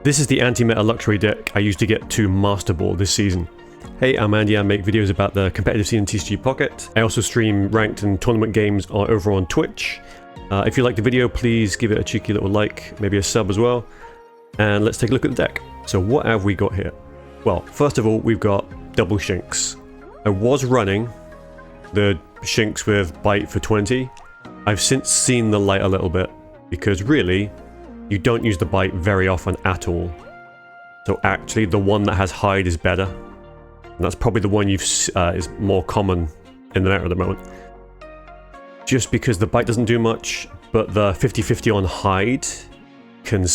This is the anti-meta Luxray deck I used to get to Master Ball this season. Hey, I'm Andy, I make videos about the competitive scene in TCG Pocket. I also stream ranked and tournament games over on Twitch. If you like the video, please give it a cheeky little like, maybe a sub as well. And let's take a look at the deck. So what have we got here? Well, first of all, we've got double Shinx. I was running the Shinx with Bite for 20. I've since seen the light a little bit, because really, you don't use the Bite very often at all. So actually, the one that has Hide is better. And that's probably the one is more common in the meta at the moment. Just because the Bite doesn't do much, but the 50-50 on Hide can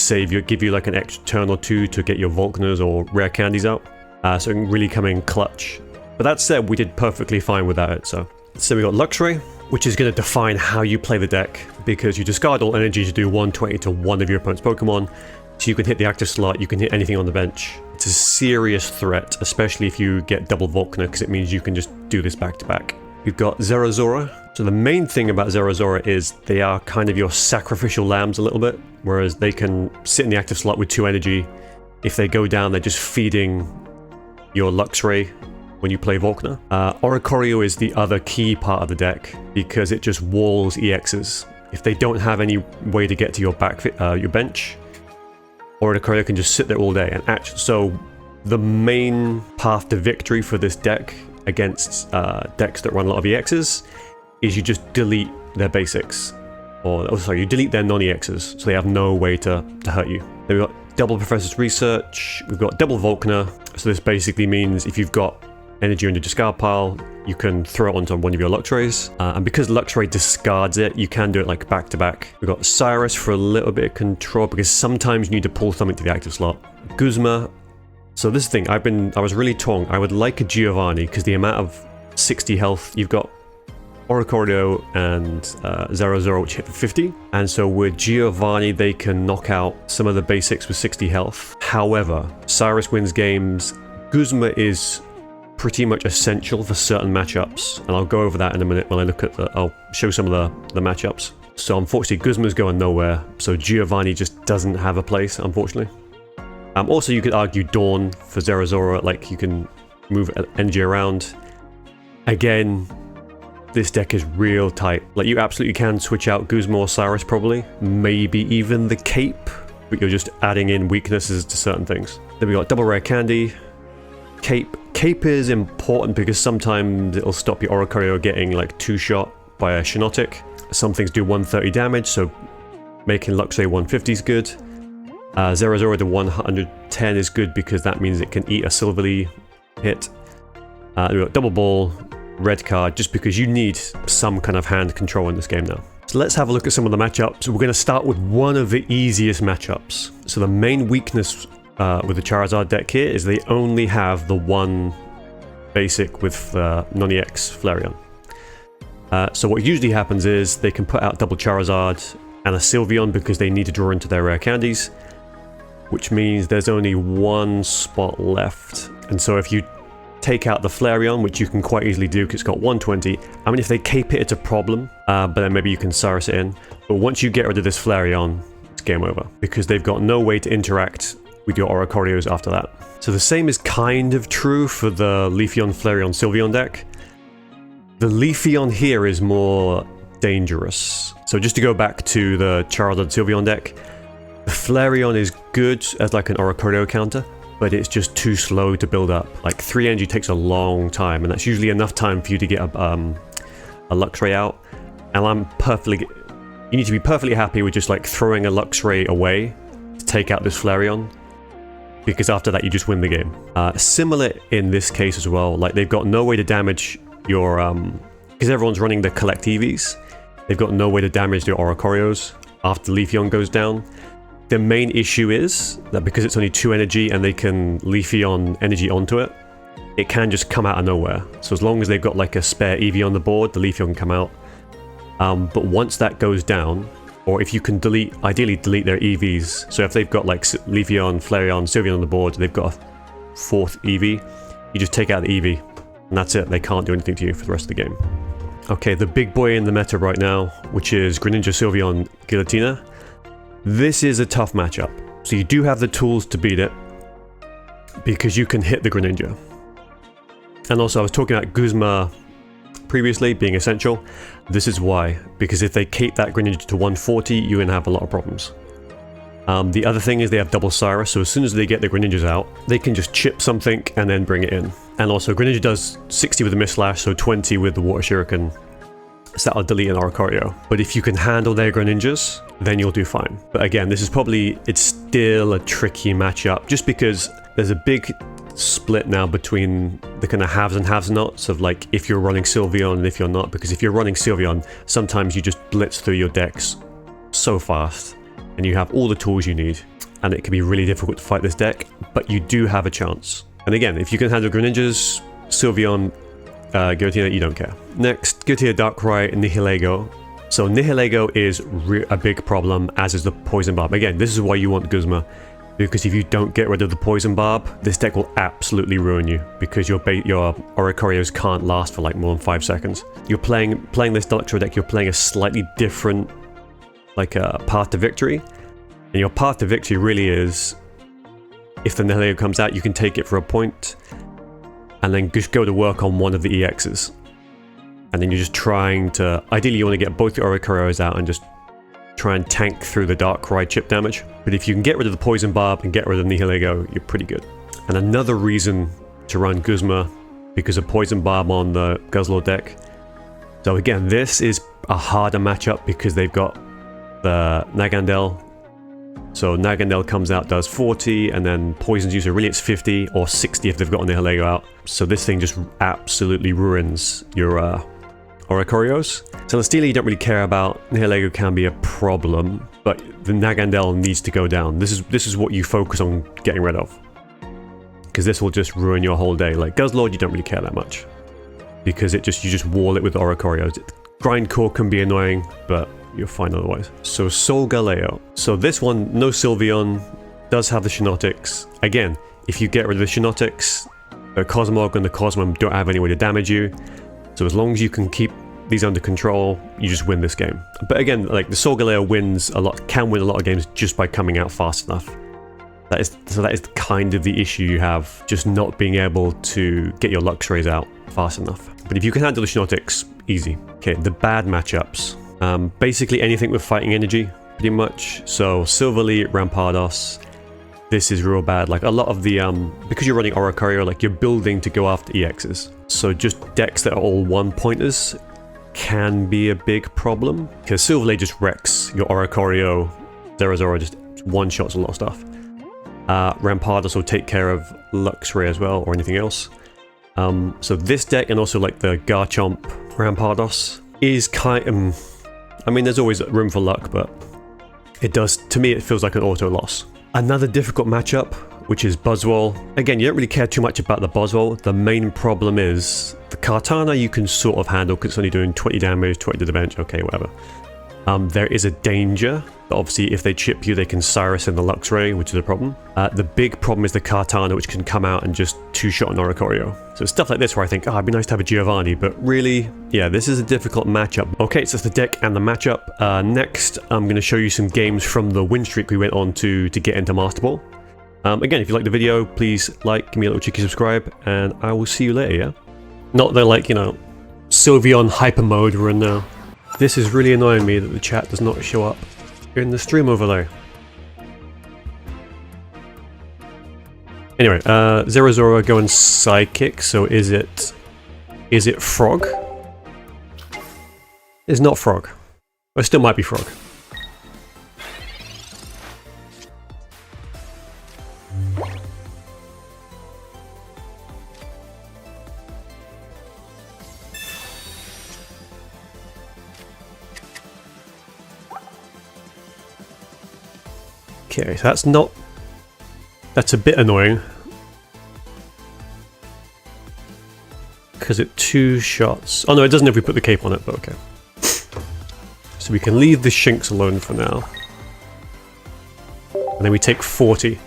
give you like an extra turn or two to get your Volkners or rare candies out. So it can really come in clutch. But that said, we did perfectly fine without it. So we got Luxray, which is going to define how you play the deck, because you discard all energy to do 120 to one of your opponent's Pokemon. So you can hit the active slot, you can hit anything on the bench. It's a serious threat, especially if you get double Volkner, because it means you can just do this back to back. We've got Zeraora. So the main thing about Zeraora is they are kind of your sacrificial lambs a little bit, whereas they can sit in the active slot with 2 energy. If they go down, they're just feeding your Luxray when you play Volkner. Oricorio is the other key part of the deck, because it just walls EXs. If they don't have any way to get to your bench, Oricorio can just sit there all day. And actually, so the main path to victory for this deck against decks that run a lot of EXs is you just delete their basics. You delete their non-EXs, so they have no way to hurt you. Then we've got double Professor's Research, we've got double Volkner, so this basically means if you've got energy in your discard pile, you can throw it onto one of your Luxrays. And because Luxray discards it, you can do it like back to back. We've got Cyrus for a little bit of control, because sometimes you need to pull something to the active slot. Guzma. So this thing, I was really torn. I would like a Giovanni, because the amount of 60 health, you've got Oricorio and Zeraora, which hit for 50. And so with Giovanni, they can knock out some of the basics with 60 health. However, Cyrus wins games. Guzma is pretty much essential for certain matchups, and I'll go over that in a minute when I look at I'll show some of the matchups. So unfortunately, Guzma's going nowhere, so Giovanni just doesn't have a place, unfortunately. Also, you could argue Dawn for Zeraora, like you can move energy around. Again, this deck is real tight. Like you absolutely can switch out Guzma or Cyrus probably, maybe even the Cape, but you're just adding in weaknesses to certain things. Then we got double rare candy, Cape. Cape is important because sometimes it'll stop your Oricorio getting like 2-shot by a Shiinotic. Some things do 130 damage, so making Luxray 150 is good. Zeraora to 110 is good because that means it can eat a Silverly hit. We've got double ball, red card, just because you need some kind of hand control in this game now. So let's have a look at some of the matchups. We're going to start with one of the easiest matchups. So the main weakness with the Charizard deck here is they only have the one basic with non-EX Flareon. So what usually happens is they can put out double Charizard and a Sylveon because they need to draw into their rare candies, which means there's only one spot left. And so if you take out the Flareon, which you can quite easily do because it's got 120, I mean if they cape it, it's a problem, but then maybe you can Cyrus it in. But once you get rid of this Flareon, it's game over, because they've got no way to interact with your Oricorios after that. So the same is kind of true for the Leafeon, Flareon, Sylveon deck. The Leafeon here is more dangerous. So just to go back to the Charizard Sylveon deck, the Flareon is good as like an Oricorio counter, but it's just too slow to build up. Like 3 energy takes a long time, and that's usually enough time for you to get a Luxray out. And you need to be perfectly happy with just like throwing a Luxray away to take out this Flareon, because after that you just win the game. Similar in this case as well, like they've got no way to damage your, because everyone's running the collect Eevees, they've got no way to damage their Oricorios after Leafeon goes down. The main issue is that because it's only 2 energy and they can Leafeon energy onto it, it can just come out of nowhere. So as long as they've got like a spare Eevee on the board, the Leafeon can come out. But once that goes down, or if you can ideally delete their EVs. So if they've got like Leafeon, Flareon, Sylveon on the board, they've got a 4th EV, you just take out the EV, and that's it. They can't do anything to you for the rest of the game. Okay, the big boy in the meta right now, which is Greninja, Sylveon, Giratina. This is a tough matchup. So you do have the tools to beat it, because you can hit the Greninja. And also I was talking about Guzma previously being essential. This is why, because if they keep that Greninja to 140, you're going to have a lot of problems. The other thing is they have double Cyrus, so as soon as they get the Greninjas out, they can just chip something and then bring it in. And also Greninja does 60 with the Mist Slash, so 20 with the Water Shuriken. So that'll delete an Oricorio. But if you can handle their Greninjas, then you'll do fine. But again, this is probably, it's still a tricky matchup, just because there's a big split now between the kind of haves and have-nots of like if you're running Sylveon and if you're not. Because if you're running Sylveon, sometimes you just blitz through your decks so fast and you have all the tools you need, and it can be really difficult to fight this deck, but you do have a chance. And again, if you can handle Greninjas, Sylveon, Giratina, you don't care. Next, Giratina, Darkrai, Nihilego. So Nihilego is a big problem, as is the Poison Barb. Again, this is why you want Guzma, because if you don't get rid of the Poison Barb, this deck will absolutely ruin you, because your Oricorios can't last for like more than 5 seconds. You're playing this Luxray deck, you're playing a slightly different path to victory, and your path to victory really is, if the Nihilego comes out, you can take it for a point, and then just go to work on one of the EXs. And then you're just trying to, ideally you want to get both your Oricorios out and just try and tank through the Darkrai chip damage. But if you can get rid of the Poison Barb and get rid of Nihilego, you're pretty good. And another reason to run Guzma, because of Poison Barb on the Guzzlord deck. So again, this is a harder matchup because they've got the Nagandel. So Nagandel comes out, does 40, and then poisons you, so really it's 50 or 60 if they've got a Nihilego out. So this thing just absolutely ruins your Oricorios. Celesteela you don't really care about. Nihilego can be a problem, but the Nagandel needs to go down. This is what you focus on getting rid of, because this will just ruin your whole day. Like Guzzlord, you don't really care that much, because you just wall it with Oricorios. Grindcore can be annoying, but you're fine otherwise. So Solgaleo. So this one, no Sylveon, does have the Shinotics. Again, if you get rid of the Shinotics, the Cosmog and the Cosmom don't have any way to damage you. So as long as you can keep these under control, you just win this game. But again, like the Solgaleo can win a lot of games just by coming out fast enough. That is kind of the issue you have, just not being able to get your Luxrays out fast enough. But if you can handle the Shinotics, easy. Okay, the bad matchups. Basically anything with fighting energy, pretty much. So Silverleaf, Rampardos, this is real bad. Like a lot of the, because you're running Oricorio, like you're building to go after EXs. So just decks that are all one-pointers can be a big problem, because Silverleaf just wrecks your Oricorio. Zero just one-shots a lot of stuff. Rampardos will take care of Luxray as well, or anything else. So this deck, and also like the Garchomp Rampardos, is kind of... I mean, there's always room for luck, but it does, to me, it feels like an auto loss. Another difficult matchup, which is Buzzwole. Again, you don't really care too much about the Buzzwole. The main problem is the Kartana you can sort of handle because it's only doing 20 damage, 20 to the bench, okay, whatever. There is a danger that obviously if they chip you, they can Cyrus in the Luxray, which is a problem. The big problem is the Kartana, which can come out and just two-shot an Oricorio. So it's stuff like this where I think, oh, it'd be nice to have a Giovanni, but really, yeah, this is a difficult matchup. Okay, so that's the deck and the matchup. Next, I'm going to show you some games from the win streak we went on to get into Master Ball. Again, if you like the video, please like, give me a little cheeky subscribe, and I will see you later, yeah? Not the, like, you know, Sylveon hyper mode we're in now. This is really annoying me that the chat does not show up in the stream overlay. Anyway, Zero going Psychic, so is it Frog? It's not Frog. It still might be Frog. Okay, so that's a bit annoying. Because it two shots. Oh no, it doesn't if we put the cape on it, but okay. So we can leave the Shinx alone for now. And then we take 40.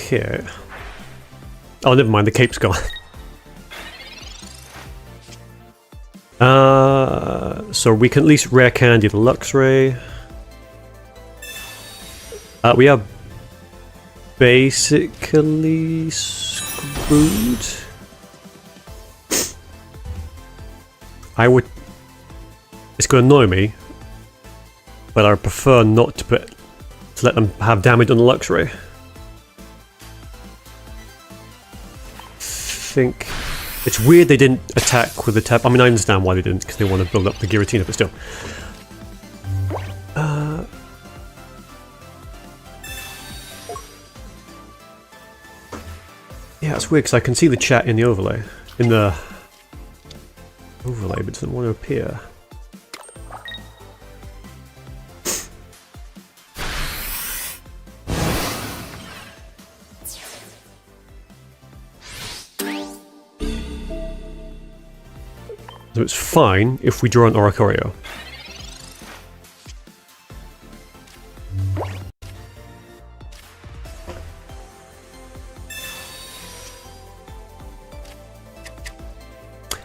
Okay. Oh, never mind, the cape's gone. So we can at least rare candy the Luxray. We are basically screwed. It's going to annoy me, but I prefer not to let them have damage on the Luxray. Think it's weird they didn't attack with the tap. I mean, I understand why they didn't, because they want to build up the Giratina, but still. Yeah, it's weird because I can see the chat in the overlay, but it doesn't want to appear. So it's fine if we draw an Oricorio.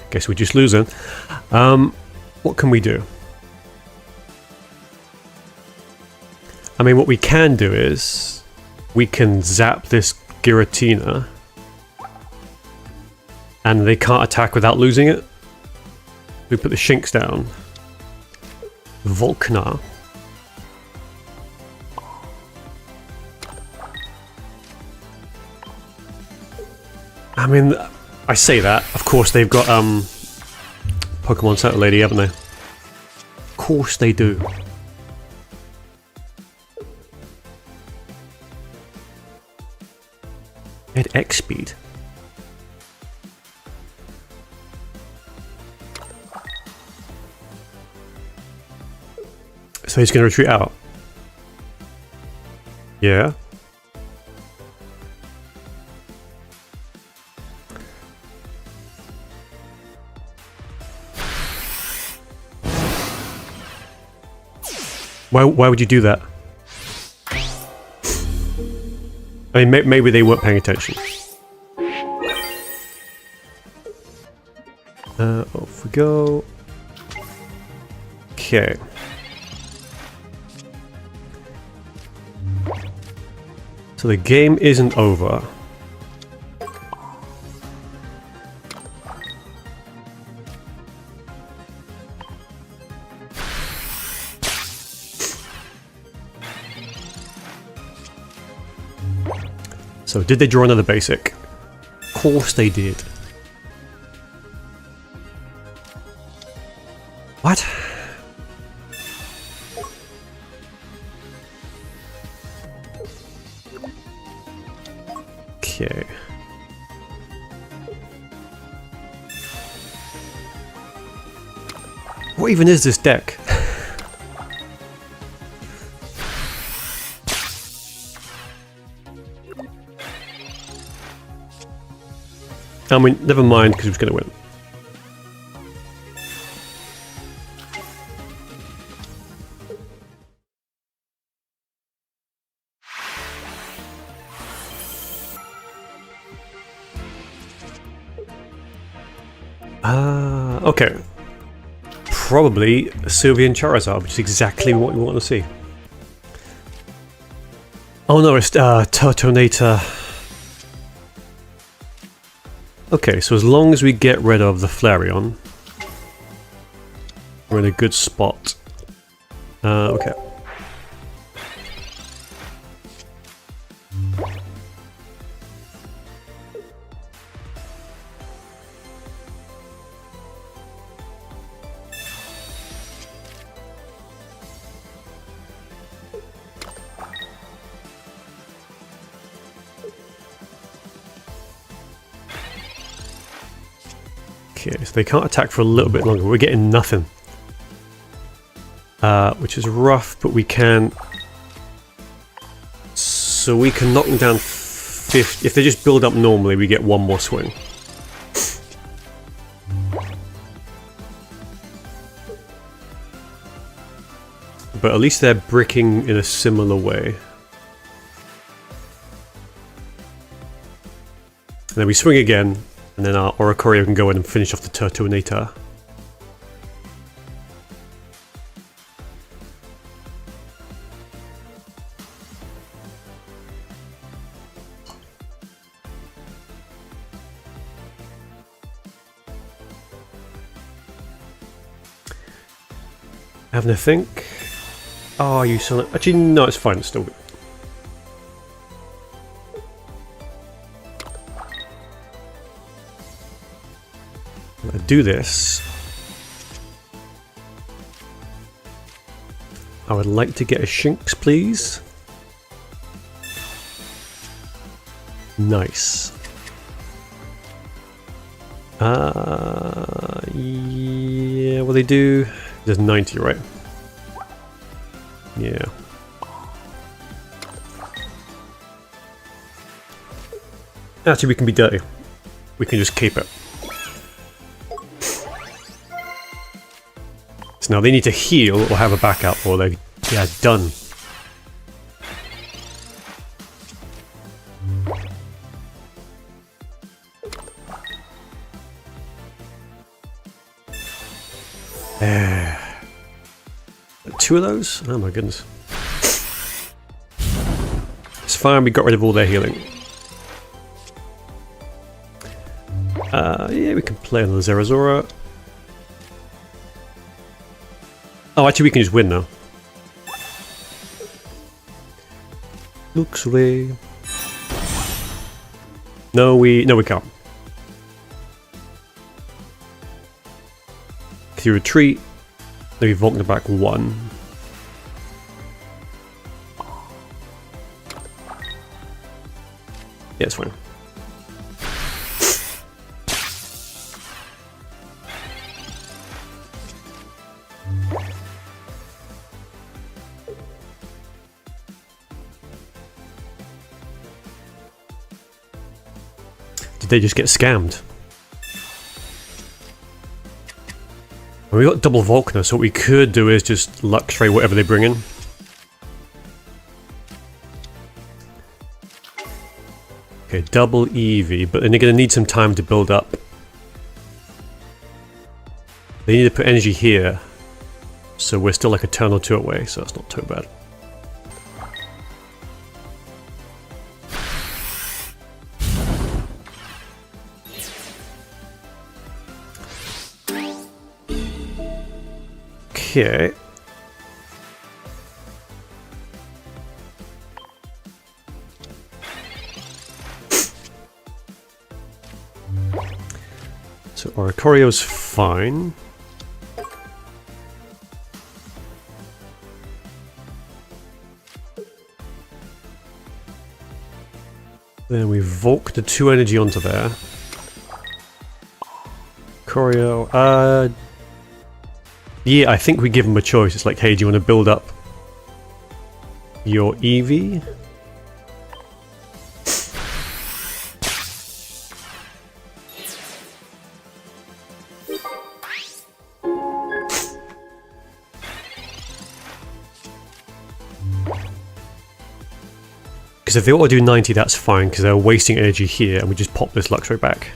Guess we just lose then. What can we do? I mean, what we can do is we can zap this Giratina, and they can't attack without losing it. We put the Shinx down. Volknar. I mean, I say that. Of course, they've got Pokemon Center Lady, haven't they? Of course they do. They had X speed. So he's going to retreat out. Yeah. Why would you do that? I mean, maybe they weren't paying attention. Off we go. Okay. So the game isn't over. So did they draw another basic? Of course they did. What? Okay. What even is this deck? I mean, never mind, because he was going to win. Okay. Probably Sylveon Charizard, which is exactly what we want to see. Oh no, it's Turtonator. Okay, so as long as we get rid of the Flareon, we're in a good spot. Okay. Okay, so they can't attack for a little bit longer. We're getting nothing. Which is rough, but we can... So we can knock them down 50. If they just build up normally, we get one more swing. But at least they're bricking in a similar way. And then we swing again, and then our Oricorio can go in and finish off the Turtonator. Having a think. Oh, you son of... Actually, no, it's fine. It's still good. I'm gonna do this. I would like to get a Shinx, please. Nice. Yeah, well they do... There's 90, right? Yeah. Actually, we can be dirty. We can just keep it. So now they need to heal or have a backup, or they're done. Two of those? Oh my goodness. It's fine, we got rid of all their healing. Yeah, we can play on the Zerazora. Oh, actually we can just win now. Luxray. No, we can't. If you retreat, then we Vulcan back 1. Yeah, it's fine. Did they just get scammed? Well, we got double Volkner, so what we could do is just Luxray whatever they bring in. Okay, double Eevee, but then they're going to need some time to build up. They need to put energy here, so we're still like a turn or two away, so that's not too bad. Okay. So Oricorio's fine. Then we Volk the 2 energy onto there. Corio, yeah, I think we give him a choice. It's like, hey, do you want to build up your Eevee? Because if they ought to do 90, that's fine, because they're wasting energy here, and we just pop this Luxray back.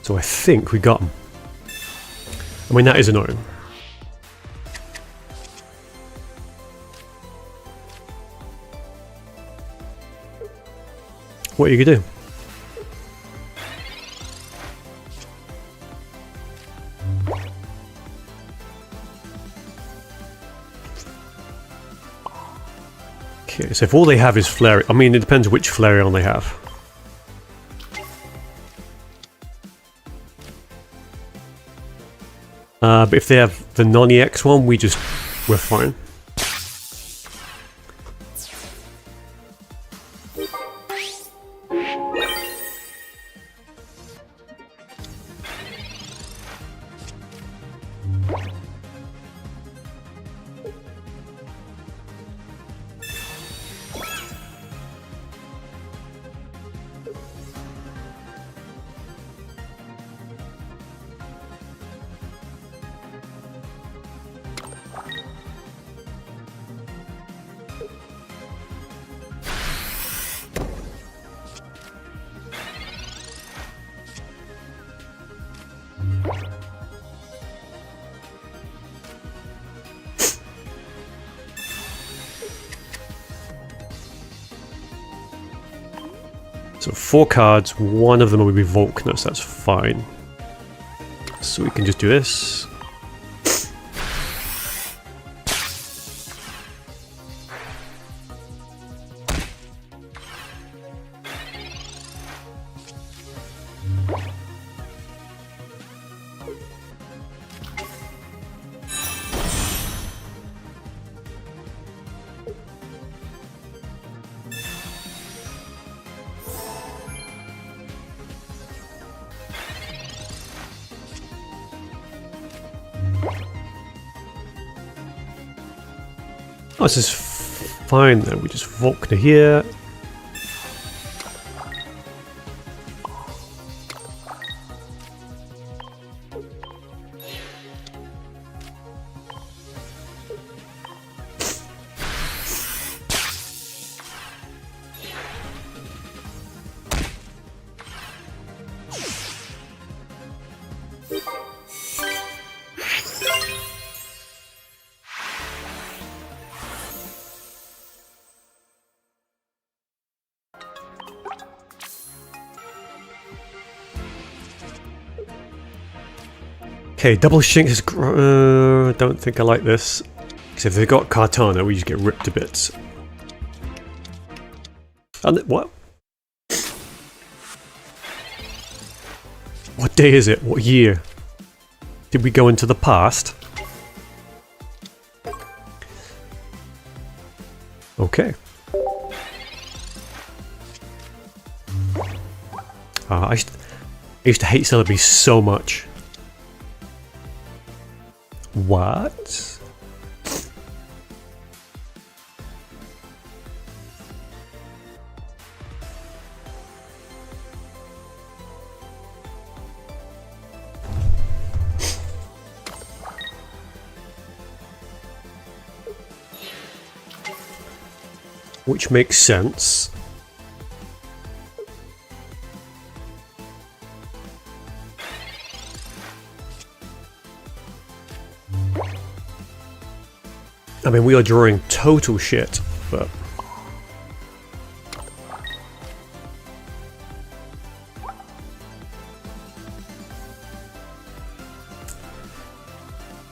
So I think we got them. I mean, that is annoying. What are you gonna do? Okay, so if all they have is Flareon, I mean, it depends which Flareon they have. But if they have the non-EX one, we're fine. So 4 cards, one of them will be Volkness, that's fine. So we can just do this. Oh, this is fine then. We just Volkner here. Okay, double Shinx is... don't think I like this. Because if they've got Kartana, we just get ripped to bits. And what? What day is it? What year? Did we go into the past? Okay. I used to hate Celebi so much. What? Which makes sense. I mean, we are drawing total shit, but...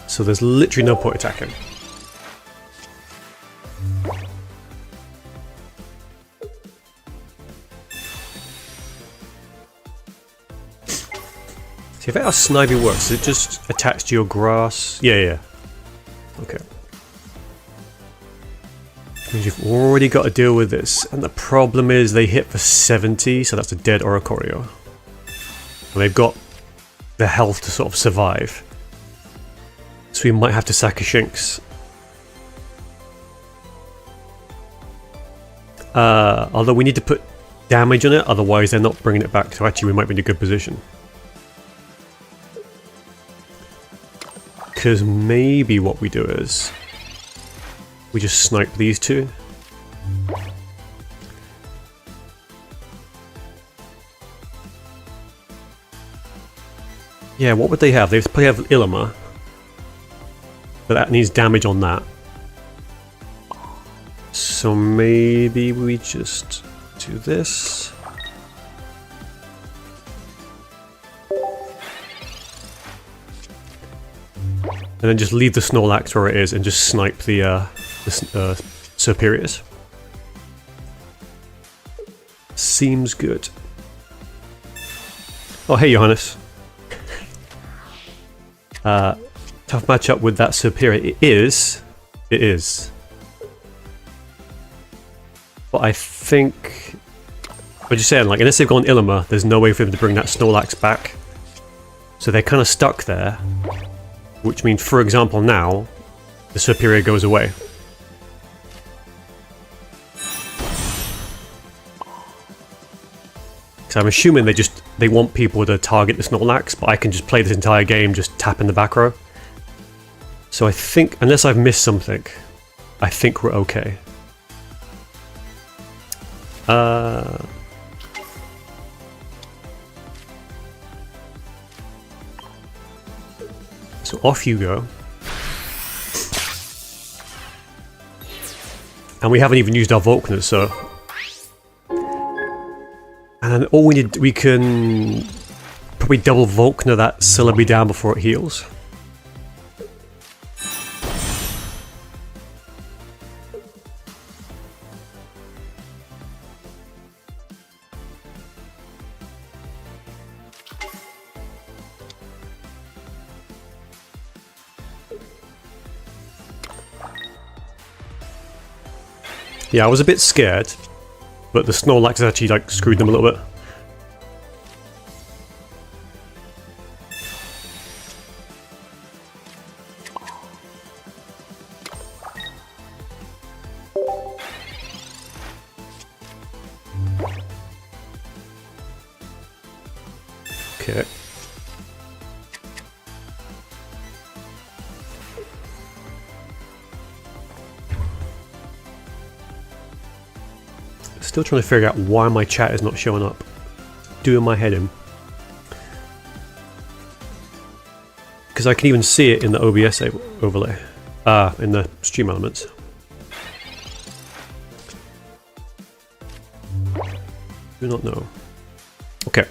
So there's literally no point attacking. See, if how Snivy works, it just attacks to your grass. Yeah. Okay. Means you've already got to deal with this, and the problem is they hit for 70, so that's a dead Oricorio. And they've got the health to sort of survive. So we might have to sack a Shinx. Although we need to put damage on it, otherwise they're not bringing it back, so actually we might be in a good position. Because maybe what we do is... we just snipe these two. Yeah, what would they have? They probably have Ilima. But that needs damage on that. So maybe we just do this. And then just leave the Snorlax where it is and just snipe the Superiors. Seems good. Oh, hey, Johannes. Tough matchup with that Superior. It is. But I think... I'm just saying, like, unless they've gone Ilima, there's no way for them to bring that Snorlax back. So they're kind of stuck there. Which means, for example, now, the Superior goes away. So I'm assuming they want people to target the Snorlax, but I can just play this entire game just tapping the back row. So I think, unless I've missed something, I think we're okay. So off you go. And we haven't even used our Volkners, so... And And all we need, we can probably double Volkner that Celebi down before it heals. Yeah, I was a bit scared, but the Snorlax actually like screwed them a little bit. Okay. Still trying to figure out why my chat is not showing up. Doing my head in. Because I can even see it in the OBS overlay. In the stream elements. Do not know. Okay.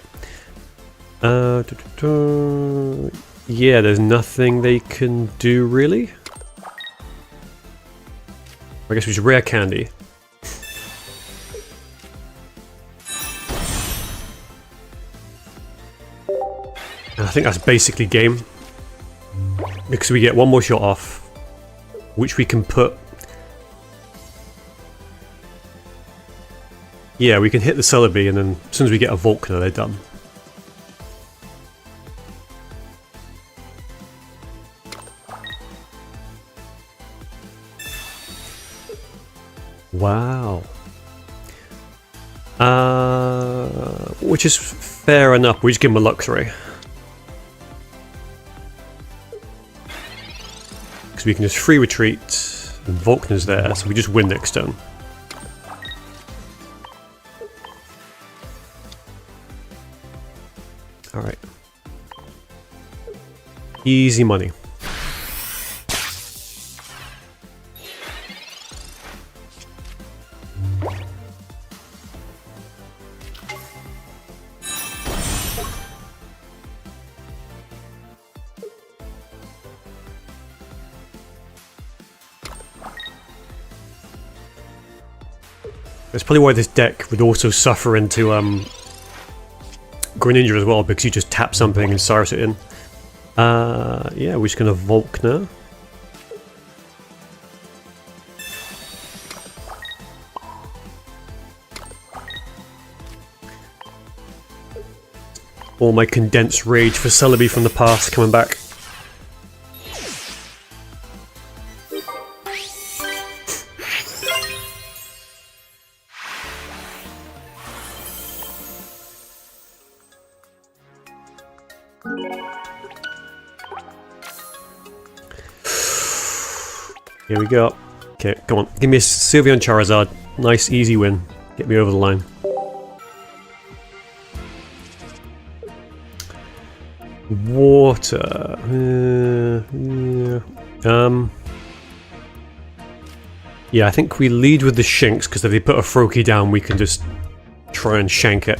Yeah, there's nothing they can do really. I guess we should rare candy. And I think that's basically game. Because we get one more shot off, which we can put... Yeah, we can hit the Celebi and then as soon as we get a Volkner, they're done. Wow. Which is fair enough. We just give him a Luxray. Because we can just free retreat, and Volkner's there, so we just win next turn. Alright. Easy money. That's probably why this deck would also suffer into Greninja as well, because you just tap something and Cyrus it in. Yeah, we're just gonna Volkner. All my condensed rage for Celebi from the past coming back. Here we go. Okay, come on. Give me a Sylveon Charizard. Nice, easy win. Get me over the line. Water. Yeah, I think we lead with the Shinx, because if they put a Froakie down, we can just try and shank it.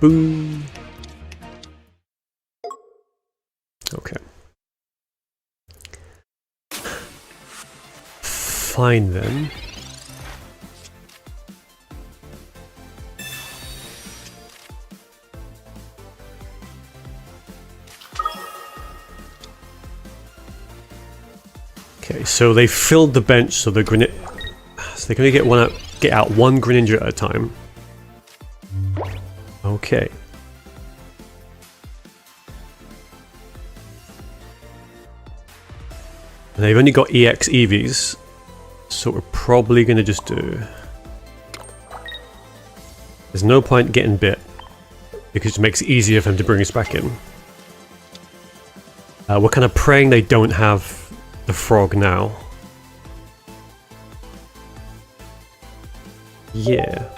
Boom. Okay. Fine then. Okay, so they filled the bench, so the Greninja, so they can only get out one Greninja at a time. Okay. And they've only got EX Eevees, so we're probably going to just do... There's no point getting bit, because it makes it easier for them to bring us back in. We're kind of praying they don't have the frog now. Yeah.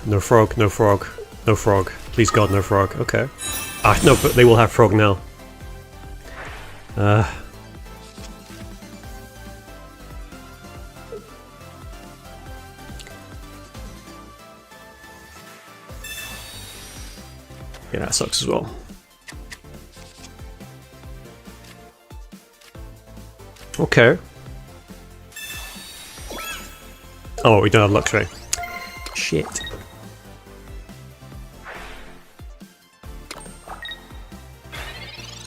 No frog, no frog, no frog. Please God, no frog. Okay. Ah, no, but they will have frog now. Yeah, that sucks as well. Okay. Oh, we don't have Luxray. Shit.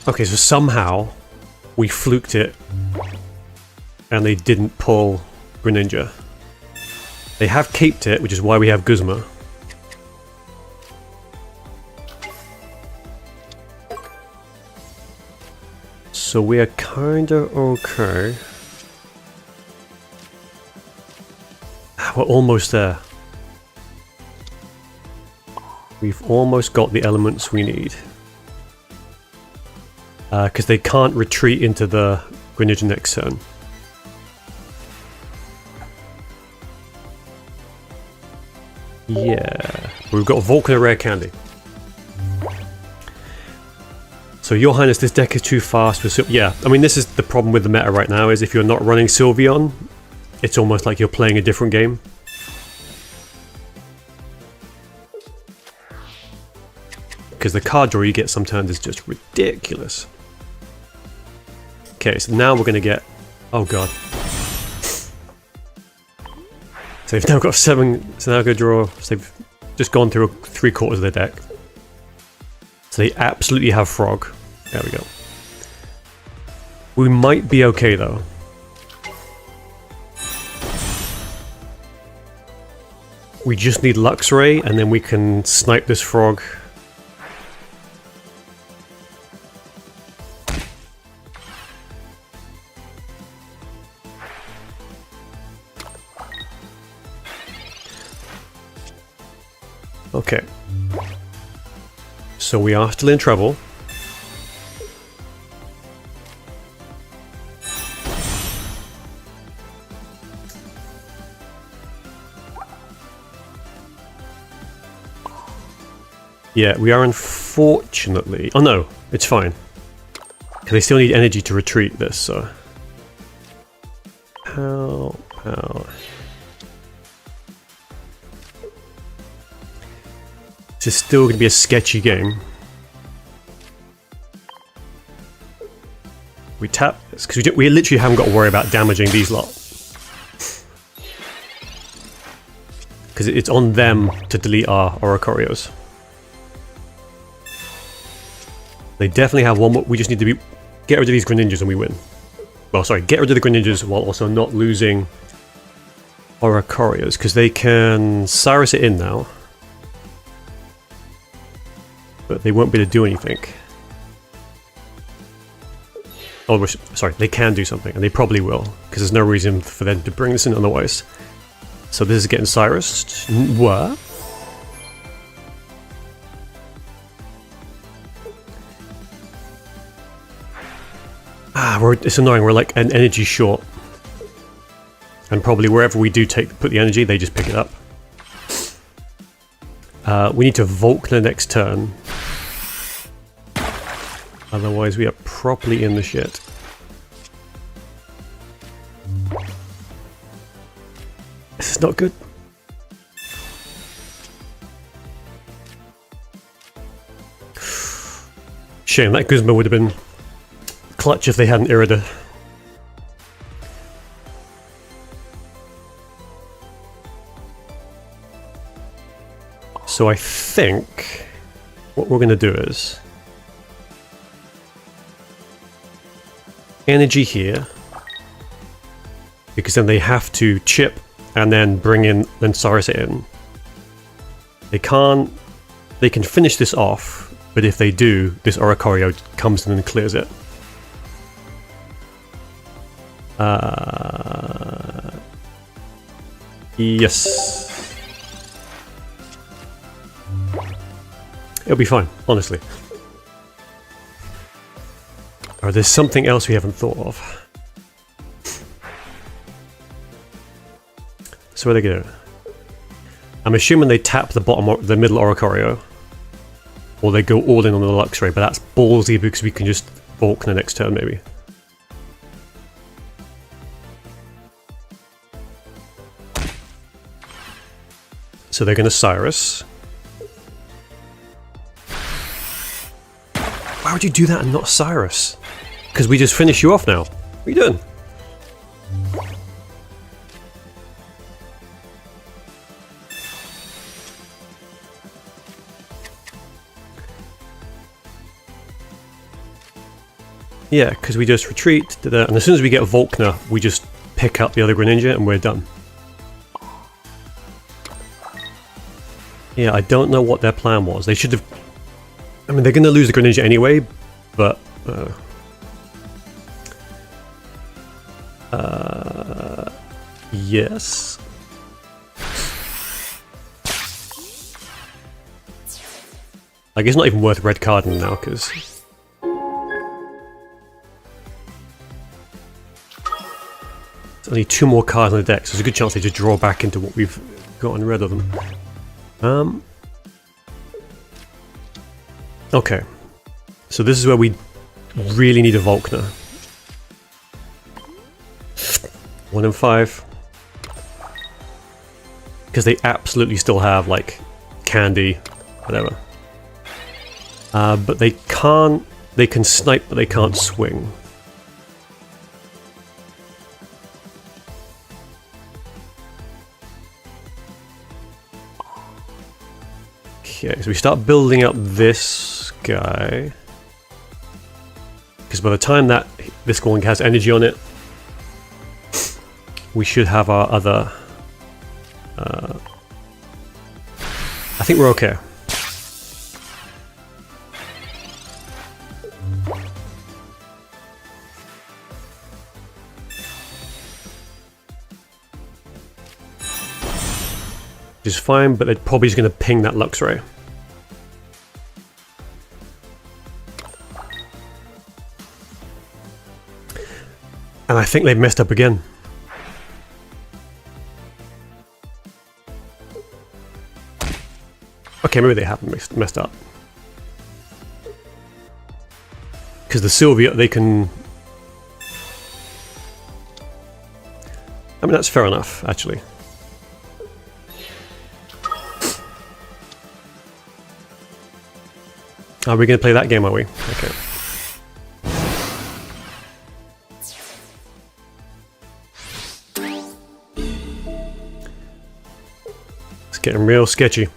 Okay, so somehow we fluked it and they didn't pull Greninja. They have caped it, which is why we have Guzma. So we are kinda okay. We're almost there. We've almost got the elements we need. Because they can't retreat into the Greninja next turn. Yeah. We've got Vulcan Rare Candy. So, Your Highness, this deck is too fast. Yeah, I mean, this is the problem with the meta right now, is if you're not running Sylveon, it's almost like you're playing a different game. Because the card draw you get sometimes is just ridiculous. Okay, so now we're going to get... Oh god. So they've now got 7... So now I'm going to draw... So they've just gone through 3/4 of their deck. So they absolutely have Frog. There we go. We might be okay though. We just need Luxray and then we can snipe this Frog. Okay. So we are still in trouble. Yeah, we are unfortunately... Oh no, it's fine. Because they still need energy to retreat this, so... How... This is still going to be a sketchy game. We tap this, because we literally haven't got to worry about damaging these lot. Because it's on them to delete our Oricorios. They definitely have one more. We just need to get rid of these Greninjas and we win. Well, sorry, get rid of the Greninjas while also not losing Oricorios, because they can Cyrus it in now. But they won't be able to do anything. Oh, sorry, they can do something, and they probably will, because there's no reason for them to bring this in otherwise. So this is getting Cyrused. What? It's annoying, we're like an energy short. And probably wherever we do put the energy, they just pick it up. We need to Volk the next turn. Otherwise we are properly in the shit. This is not good. Shame, that Guzma would have been clutch if they hadn't Irida. So I think what we're going to do is energy here, because then they have to chip and then bring in, then Cyrus it in. They can finish this off, but if they do, this Oricorio comes in and clears it. Yes. It'll be fine, honestly. Or there's something else we haven't thought of. So where they go? I'm assuming they tap the middle Oricorio. Or they go all in on the Luxray, but that's ballsy because we can just Volk the next turn maybe. So they're going to Cyrus. Why would you do that and not Cyrus? Because we just finish you off now. What are you doing? Yeah, because we just retreat, and as soon as we get Volkner, we just pick up the other Greninja and we're done. Yeah, I don't know what their plan was. They should have... I mean, they're going to lose the Greninja anyway, but... yes. Like, it's not even worth red carding now, because... there's only 2 more cards on the deck, so there's a good chance they just draw back into what we've gotten rid of them. Okay. So this is where we really need a Volkner. 1 in 5. Because they absolutely still have, like, candy, whatever. But they can't... They can snipe, but they can't swing. Okay, so we start building up this guy. Because by the time that this one has energy on it, we should have our other... I think we're okay. Which is fine, but they're probably just going to ping that Luxray. And I think they've messed up again. Okay, maybe they haven't messed up. Because the Sylvia, they can... I mean, that's fair enough, actually. Are we going to play that game, are we? Okay. It's getting real sketchy.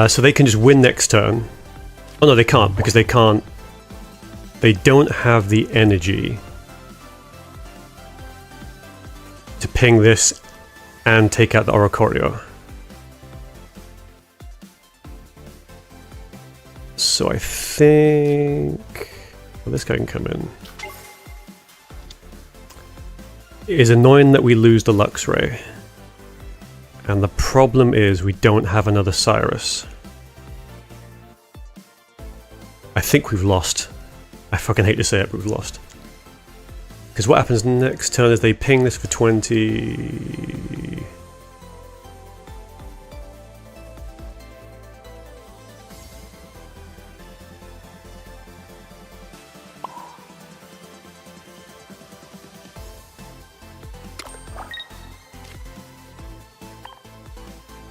So they can just win next turn. Oh no, they can't, because they can't... They don't have the energy to ping this and take out the Oricorio. So I think... Well, this guy can come in. It is annoying that we lose the Luxray. And the problem is we don't have another Cyrus. I think we've lost. I fucking hate to say it, but we've lost. Because what happens next turn is they ping this for 20...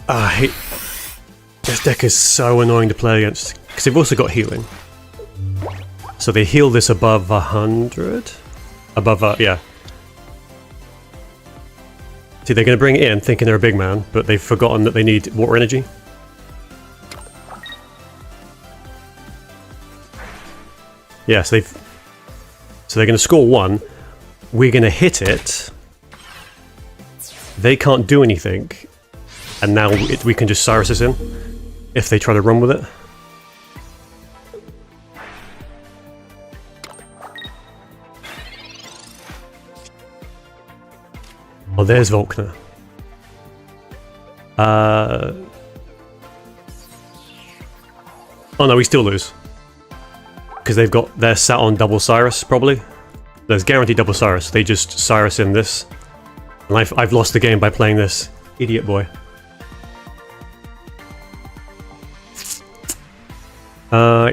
I hate... This deck is so annoying to play against, because they've also got healing. So they heal this above 100? Above, yeah. See, they're going to bring it in thinking they're a big man, but they've forgotten that they need water energy. Yeah, so they're going to score 1. We're going to hit it. They can't do anything. And now we can just Cyrus this in, if they try to run with it. Oh, there's Volkner. Oh no, we still lose. Because they're sat on double Cyrus, probably. There's guaranteed double Cyrus. They just Cyrus in this. And I've lost the game by playing this. Idiot boy.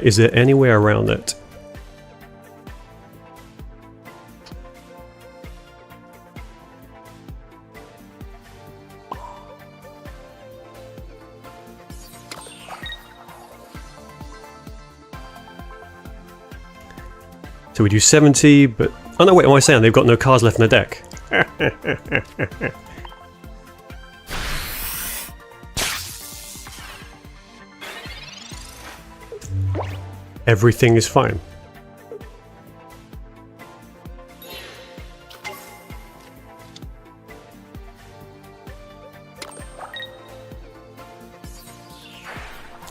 Is there any way around it? So we do 70, but... Oh no, wait, what am I saying? They've got no cards left in the deck. Everything is fine.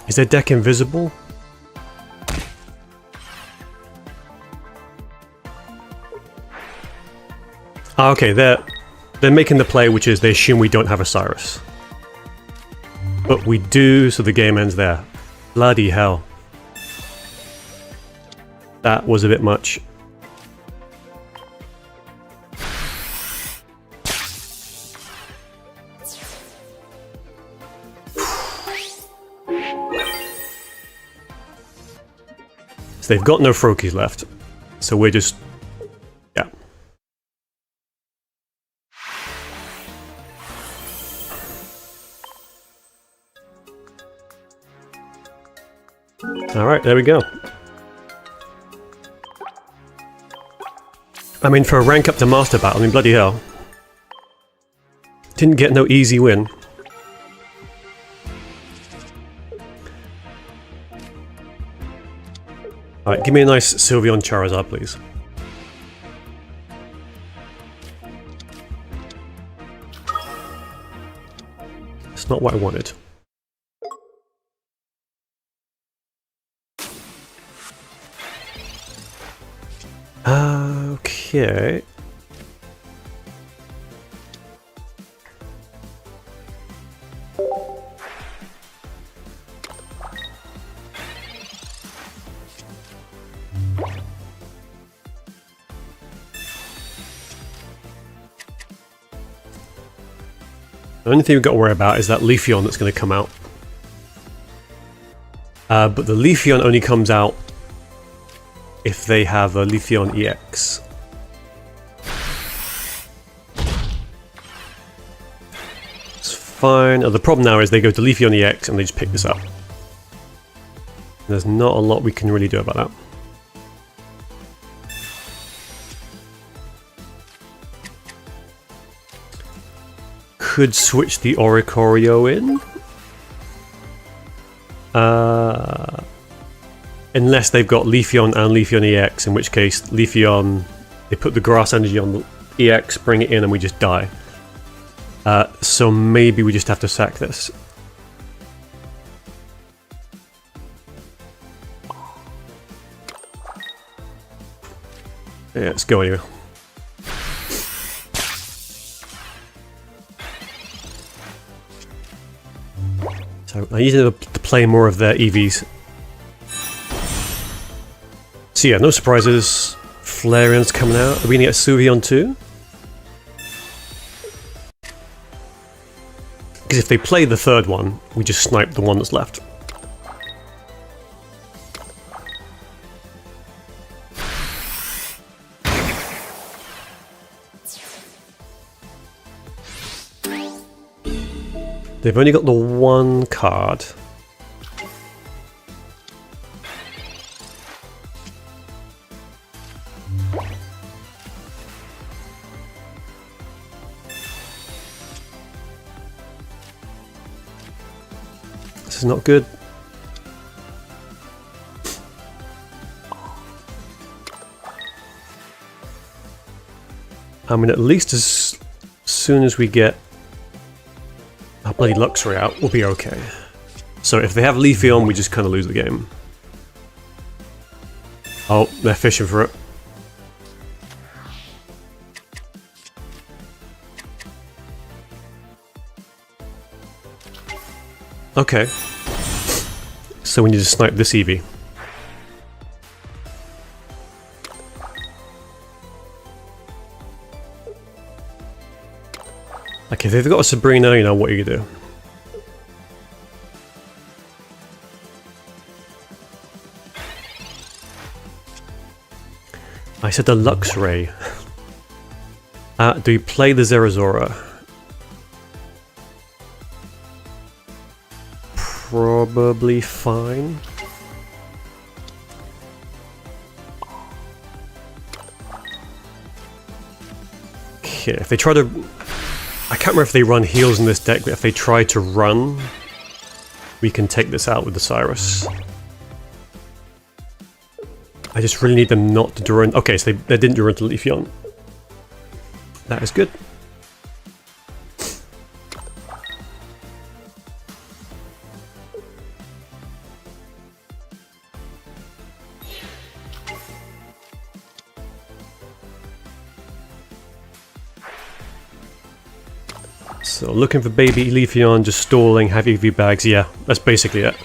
Is their deck invisible? Ah, okay, they're making the play, which is they assume we don't have a Cyrus. But we do, so the game ends there. Bloody hell. That was a bit much. So they've got no Froakies left. So we're just... yeah. Alright, there we go. I mean, for a rank up to Master Battle, I mean, bloody hell. Didn't get no easy win. Alright, give me a nice Sylveon Charizard, please. It's not what I wanted. Okay. The only thing we've got to worry about is that Leafeon that's going to come out. But the Leafeon only comes out if they have a Leafeon EX. It's fine. The problem now is they go to Leafeon EX and they just pick this up. There's not a lot we can really do about that. Could switch the Oricorio in. Unless they've got Leafeon and Leafeon EX, in which case Leafeon, they put the grass energy on the EX, bring it in, and we just die. So maybe we just have to sack this. Yeah, let's go anyway. So I need to play more of their Eevees. So yeah, no surprises. Flareon's coming out. Are we gonna get Sylveon too? Because if they play the third one, we just snipe the one that's left. They've only got the one card. This is not good. I mean, at least as soon as we get our bloody Luxray out, we'll be okay. So if they have Leafeon, we just kind of lose the game. Oh, they're fishing for it. Okay. So we need to snipe this Eevee. Okay, if they've got a Sabrina, you know, what are you gonna do? I said the Luxray. Do you play the Zerazora? Probably fine. Okay, if they try to... I can't remember if they run heals in this deck, but if they try to run, we can take this out with the Cyrus. I just really need them not to draw in... Okay, so they didn't draw into Leafeon. That is good. So looking for baby Leafeon, just stalling, have Eevee bags, yeah, that's basically it.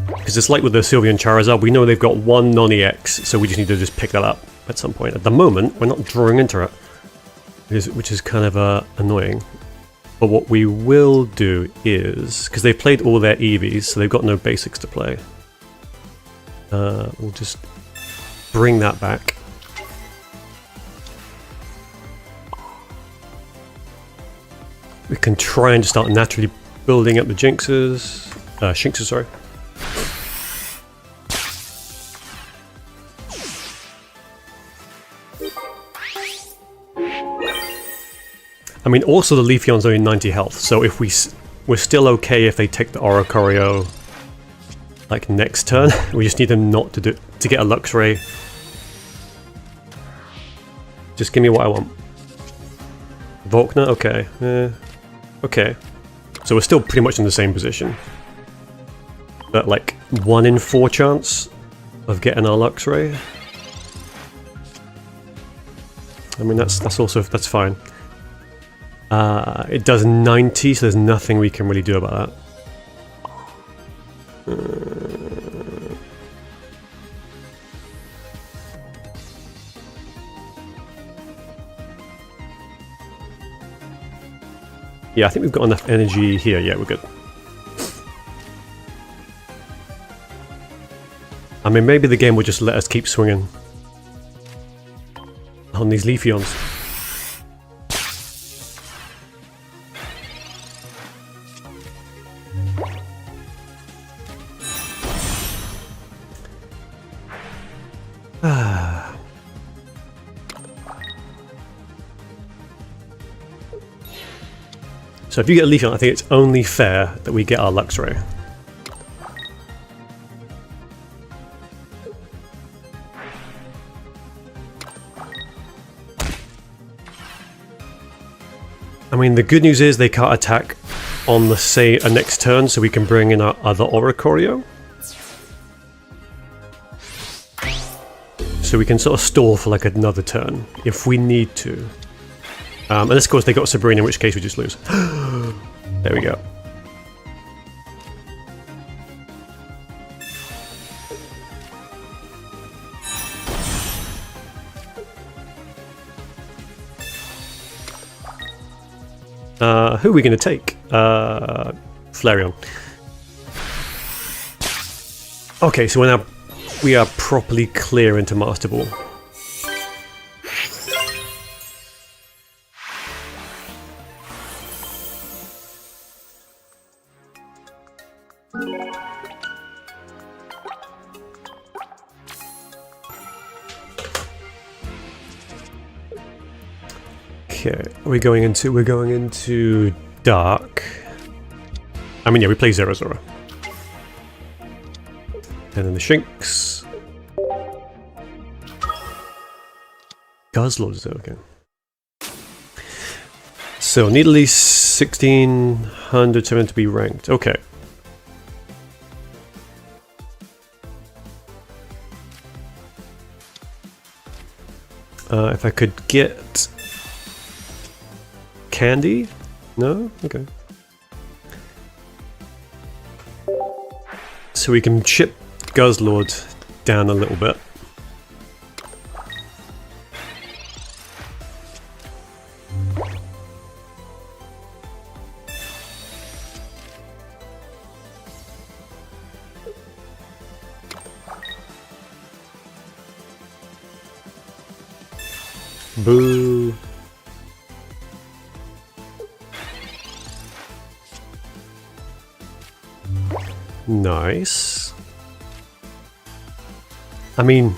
Because it's like with the Sylveon Charizard, we know they've got one non-EX, so we just need to just pick that up at some point. At the moment, we're not drawing into it, which is kind of annoying. But what we will do is, because they've played all their Eevees, so they've got no basics to play, we'll just bring that back. We can try and just start naturally building up the Shinxes, sorry. I mean, also the Leafeon's only 90 health, so if we're still okay if they take the Oricorio like next turn. We just need them not to get a Luxray. Just give me what I want. Volkner, okay. Okay. So we're still pretty much in the same position. But like 1 in 4 chance of getting our Luxray. I mean that's fine. It does 90, so there's nothing we can really do about that. Yeah, I think we've got enough energy here. Yeah, we're good. I mean, maybe the game will just let us keep swinging on these Leafeons. So if you get a Leafeon, I think it's only fair that we get our Luxray. I mean, the good news is they can't attack on the next turn, so we can bring in our other Oricorio. So we can sort of stall for like another turn if we need to. And of course they got Sabrina, in which case we just lose. There we go. Who are we going to take? Flareon. Okay, so we are properly clear into Master Ball. Okay, we're going into Dark. I mean, yeah, we play Zora. And then the Shinx. Guzzlord is okay. So, need at least 1600 to be ranked. Okay. If I could get Candy? No? Okay. So we can chip Guzzlord down a little bit. Boo. Nice. I mean,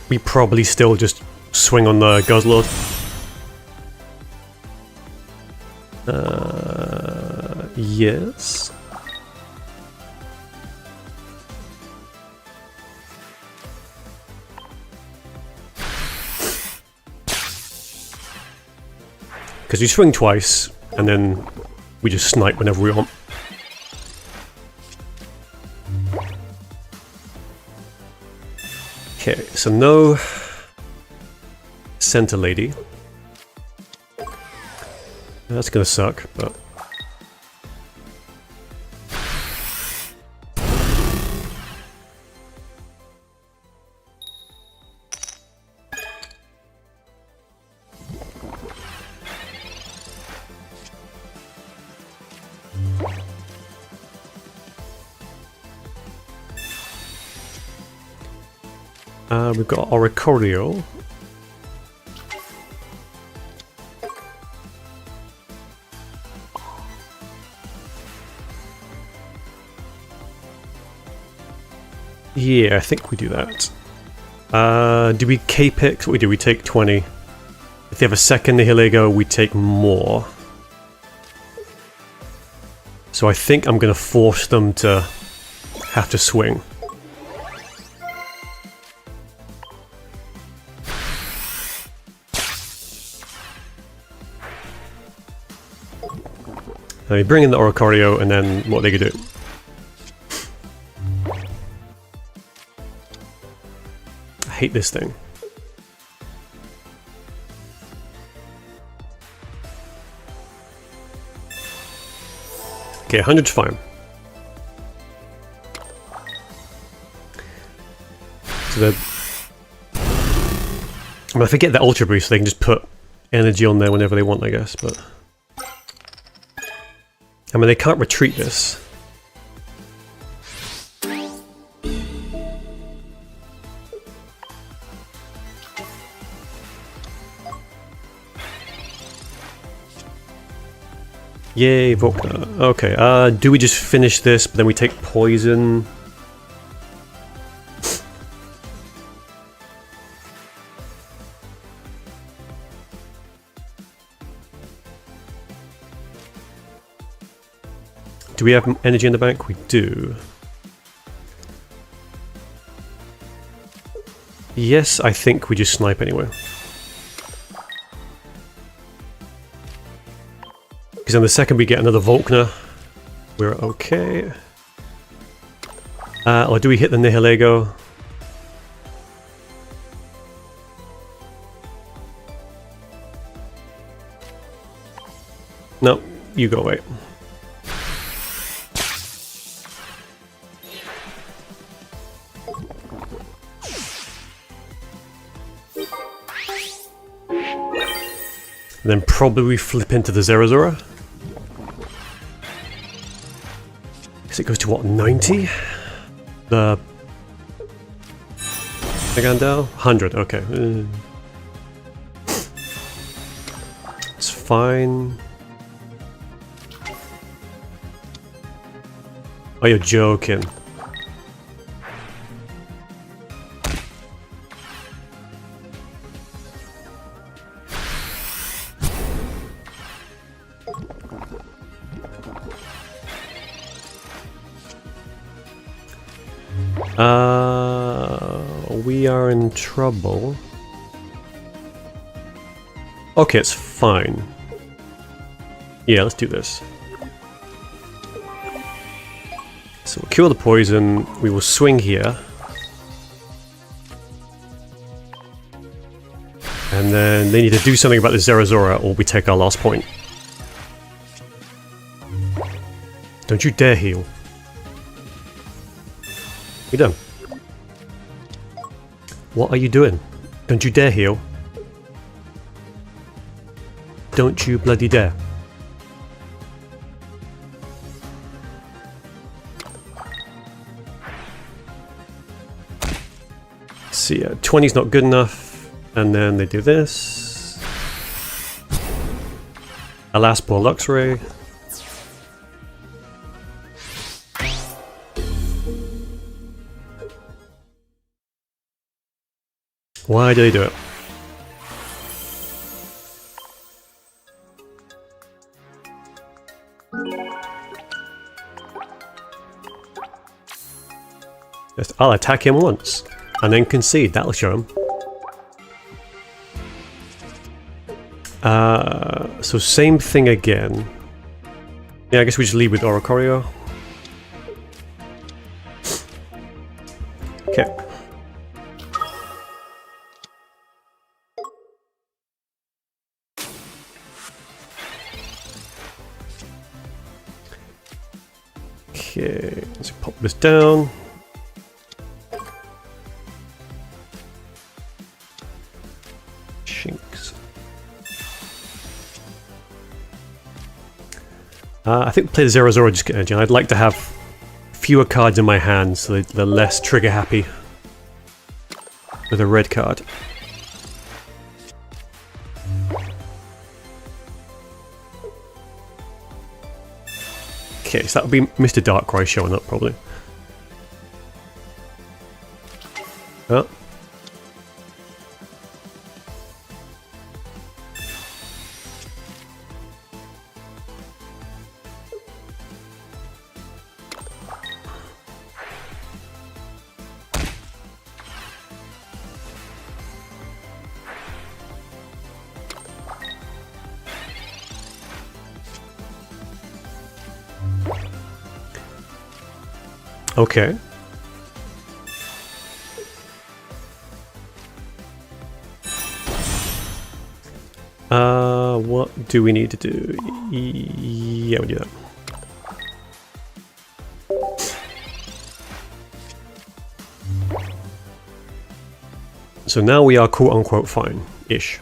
we probably still just swing on the Guzzlord. Yes. Because we swing twice, and then we just snipe whenever we want. Okay, so no center lady. That's gonna suck, but... we've got Oricorio. Yeah, I think we do that. Do we K-Pix? What we do? We take 20. If they have a second Nihilego, we take more. So I think I'm going to force them to have to swing. We bring in the Oricorio, and then what they could do. I hate this thing. Okay, 100's fine. So the... I mean, if I get the Ultra Boost, they can just put energy on there whenever they want, I guess, but... I mean, they can't retreat this. Yay, Volkner. Okay, do we just finish this, but then we take poison? Do we have energy in the bank? We do. Yes, I think we just snipe anyway. Because then the second we get another Volkner, we're okay. Or do we hit the Nihilego? No, you go away. And then probably we flip into the Zerazora. Because it goes to what, 90? The... Megandel? 100, okay. It's fine. Oh, you're joking. We are in trouble. Okay, it's fine. Yeah, let's do this. So we'll cure the poison, we will swing here. And then they need to do something about the Zerazora or we take our last point. Don't you dare heal. You're done. What are you doing? Don't you dare heal. Don't you bloody dare. See, 20's not good enough. And then they do this. A last ball Luxray. Why do they do it? I'll attack him once, and then concede. That'll show him. So same thing again. Yeah, I guess we just lead with Oricorio. Okay. Okay, let's pop this down. Shinks. I think play the Zero Zero just get energy. I'd like to have fewer cards in my hand so they're less trigger happy with a red card. Okay, so that would be Mr. Darkrai showing up probably. Oh. Okay. What do we need to do? Yeah, we do that. So now we are quote-unquote fine-ish.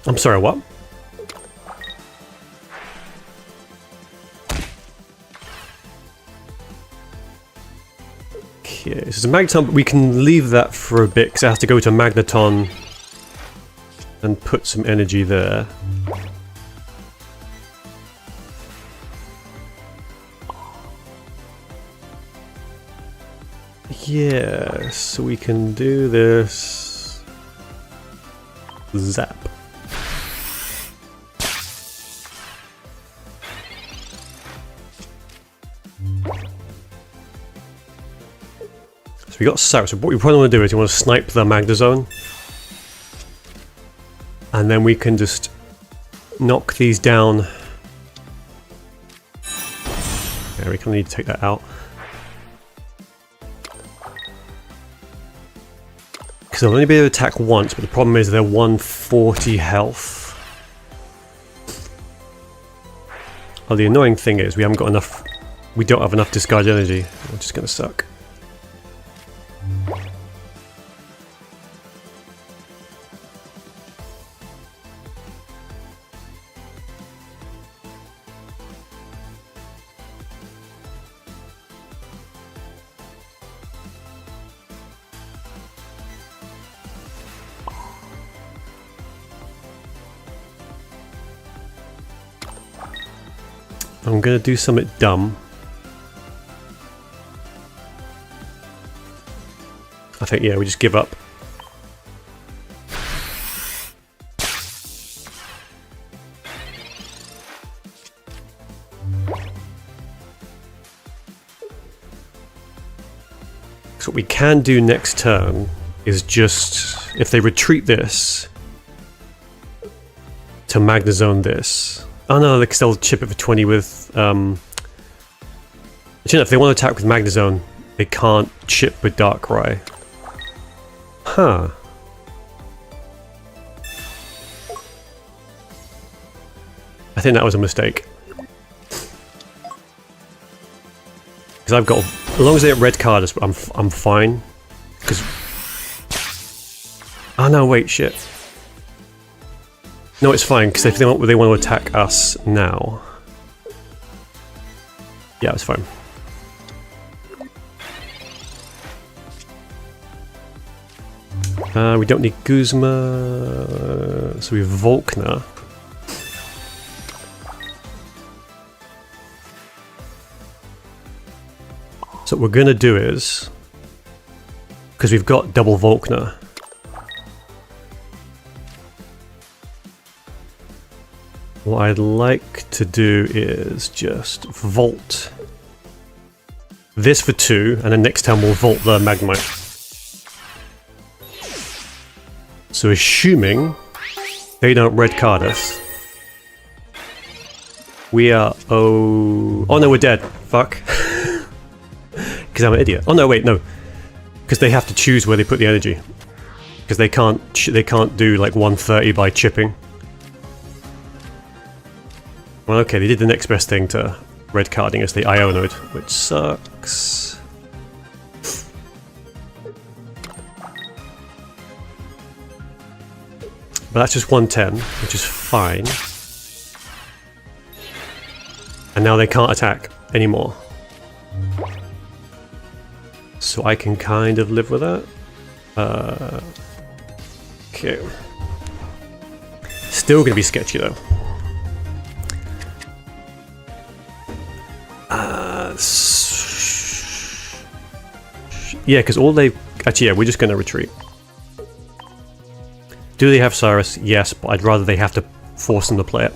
I'm sorry, what? Okay, so the Magneton, we can leave that for a bit because it has to go to Magneton and put some energy there. Yeah, so we can do this. Zap. So we got Cyrus. So what we probably want to do is we want to snipe the Magnezone. And then we can just knock these down. Yeah, we kind of need to take that out. Because they'll only be able to attack once, but the problem is they're 140 health. Oh, the annoying thing is we haven't got enough. We don't have enough discard energy, which is going to suck. I'm gonna do something dumb. I think, yeah, we just give up. So what we can do next turn is just, if they retreat this, to Magnezone this. Oh no, they can still chip it for 20 with, actually no, if they want to attack with Magnezone, they can't chip with Darkrai. Huh. I think that was a mistake. Because I've got, as long as they get red card, I'm fine. Because, oh no, wait, shit. No, it's fine, because if they want to attack us now. Yeah, it's fine. We don't need Guzma, so we have Volkner. So what we're going to do is, because we've got double Volkner, what I'd like to do is just vault this for 2, and then next time we'll vault the Magnemite. So assuming they don't red card us, we are... oh no, we're dead. Fuck. Because I'm an idiot. Oh no, wait, no. Because they have to choose where they put the energy. Because they can't do like 130 by chipping. Well, okay, they did the next best thing to red carding us, the IO node, which sucks. But that's just 110, which is fine. And now they can't attack anymore. So I can kind of live with that. Okay. Still gonna be sketchy though. Yeah, because all they... Actually, yeah, we're just gonna retreat. Do they have Cyrus? Yes, but I'd rather they have to force them to play it.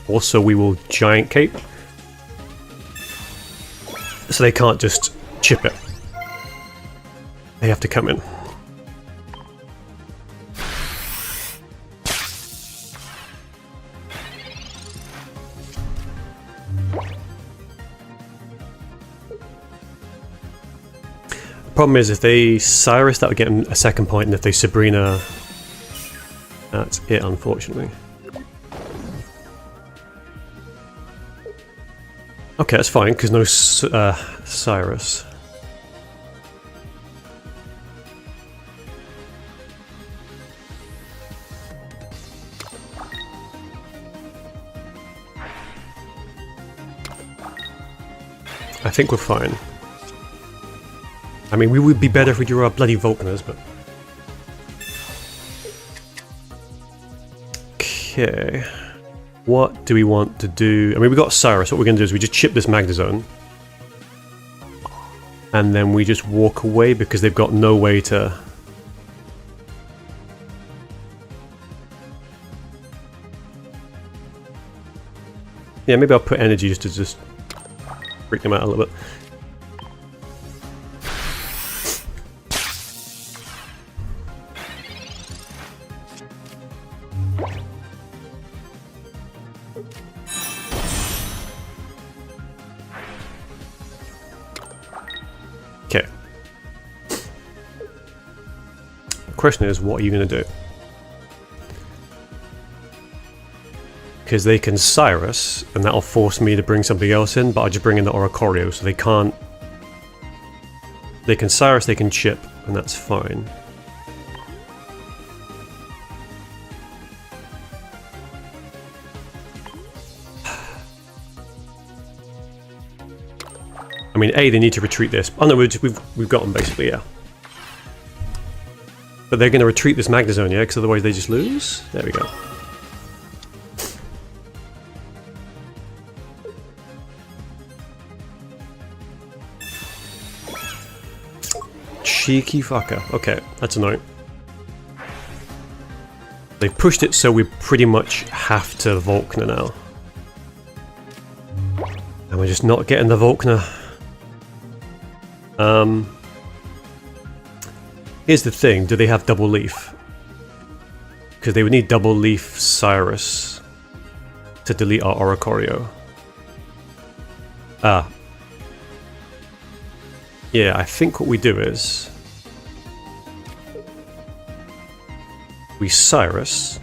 Also, we will Giant Cape. So they can't just chip it. They have to come in. Problem is, if they Cyrus, that would get them a second point, and if they Sabrina, that's it, unfortunately. Okay, that's fine, because no Cyrus. I think we're fine. I mean, we would be better if we drew our bloody Volkners, but... Okay... What do we want to do? I mean, we got Cyrus. What we're going to do is we just chip this Magnezone. And then we just walk away because they've got no way to... Yeah, maybe I'll put energy just to freak them out a little bit. Okay. The question is, what are you going to do? Because they can Cyrus, and that'll force me to bring something else in, but I just bring in the Oricorio, so they can't... They can Cyrus, they can chip, and that's fine. I mean, A, they need to retreat this. Oh no, we've got them basically, yeah. But they're going to retreat this Magnezone, yeah? Because otherwise they just lose? There we go. Cheeky fucker. Okay, that's annoying. They pushed it so we pretty much have to Volkner now. And we're just not getting the Volkner. Here's the thing, do they have double leaf? Because they would need double leaf Cyrus to delete our Oricorio. Ah. Yeah, I think what we do is... we Cyrus.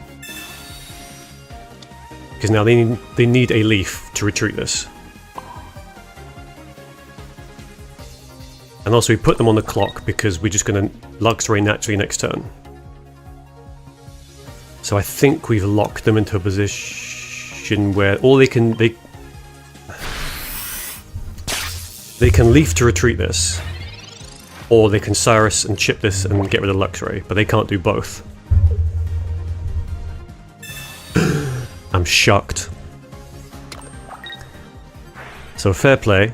Because now they need a leaf to retreat this. And also we put them on the clock because we're just going to Luxray naturally next turn. So I think we've locked them into a position where all they can leaf to retreat this, or they can Cyrus and chip this and get rid of Luxray, but they can't do both. I'm shocked. So So fair play.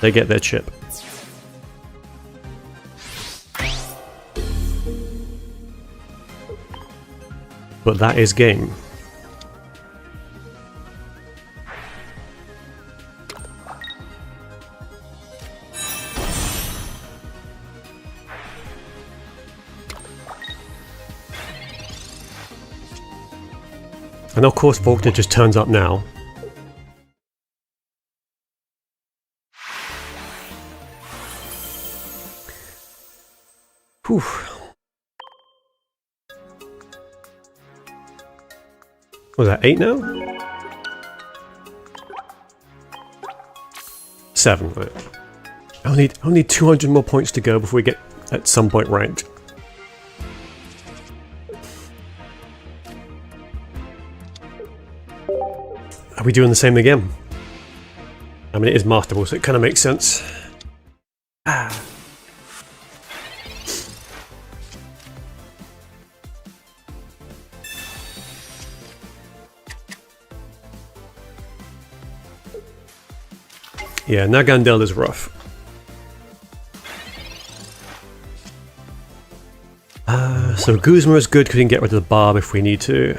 They get their chip. But that is game. And of course Faulkner just turns up now. Whew. Was that 8 now? 7, right. I need 200 more points to go before we get at some point ranked. Are we doing the same again? I mean, it is masterable, so it kind of makes sense. Ah. Yeah, Nagandel is rough. So Guzma is good because we can get rid of the barb if we need to.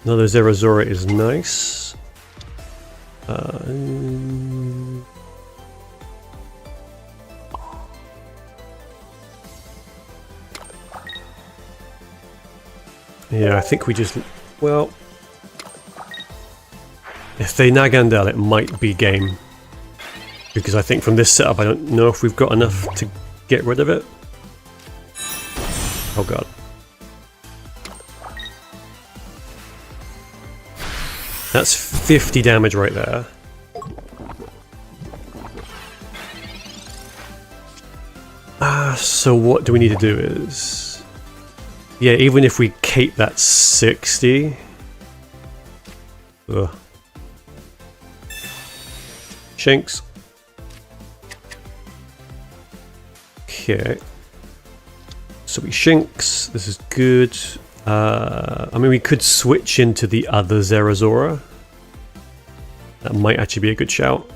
Another Zerazora is nice. Yeah, I think we just... Well... If they Nagandel, it might be game. Because I think from this setup, I don't know if we've got enough to get rid of it. Oh god. That's 50 damage right there. So what do we need to do is... Yeah, even if we cape that 60... Ugh. Shanks. Okay. So we Shinx. This is good. I mean, we could switch into the other Zerazora. That might actually be a good shout.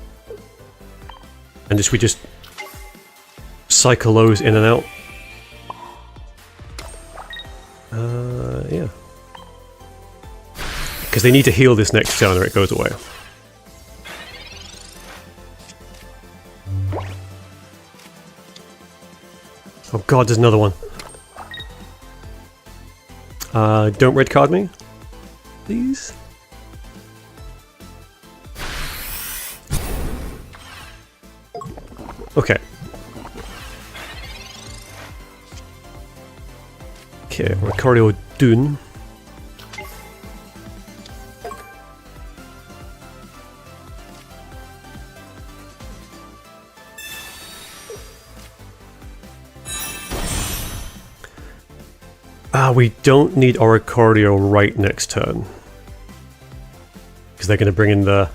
And we just cycle those in and out. Yeah. Because they need to heal this next turn or it goes away. Oh god, there's another one. Don't red card me, please. Okay. Okay, Ricardo Dune. We don't need Oricardio right next turn. Because they're going to bring in the...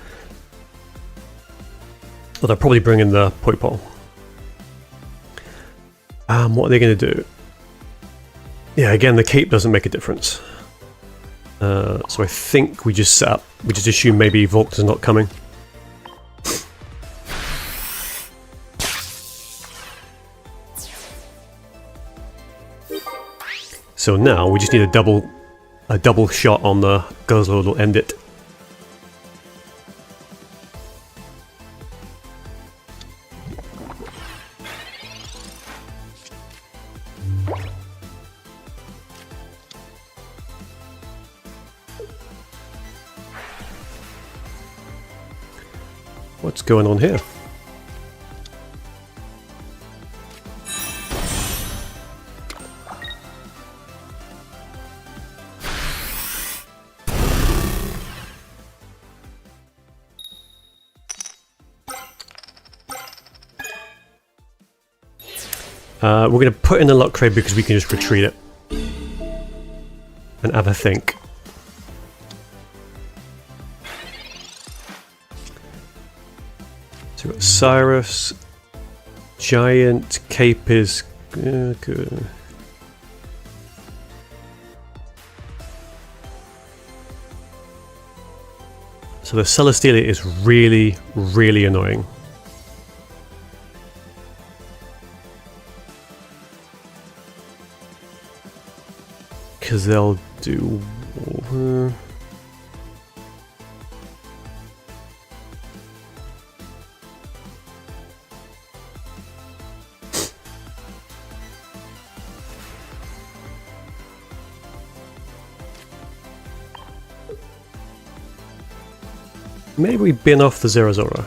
Well, they'll probably bring in the Poipole. What are they going to do? Yeah, again, the cape doesn't make a difference. So I think we just set up... We just assume maybe Volk's not coming. So now we just need a double shot on the Guzzler that'll end it. What's going on here? We're going to put in the Luxray because we can just retreat it. And have a think. So we've got Cyrus, Giant, Cape is good. So the Celesteela is really, really annoying. Because they'll do... Maybe we bin off the Zerazora.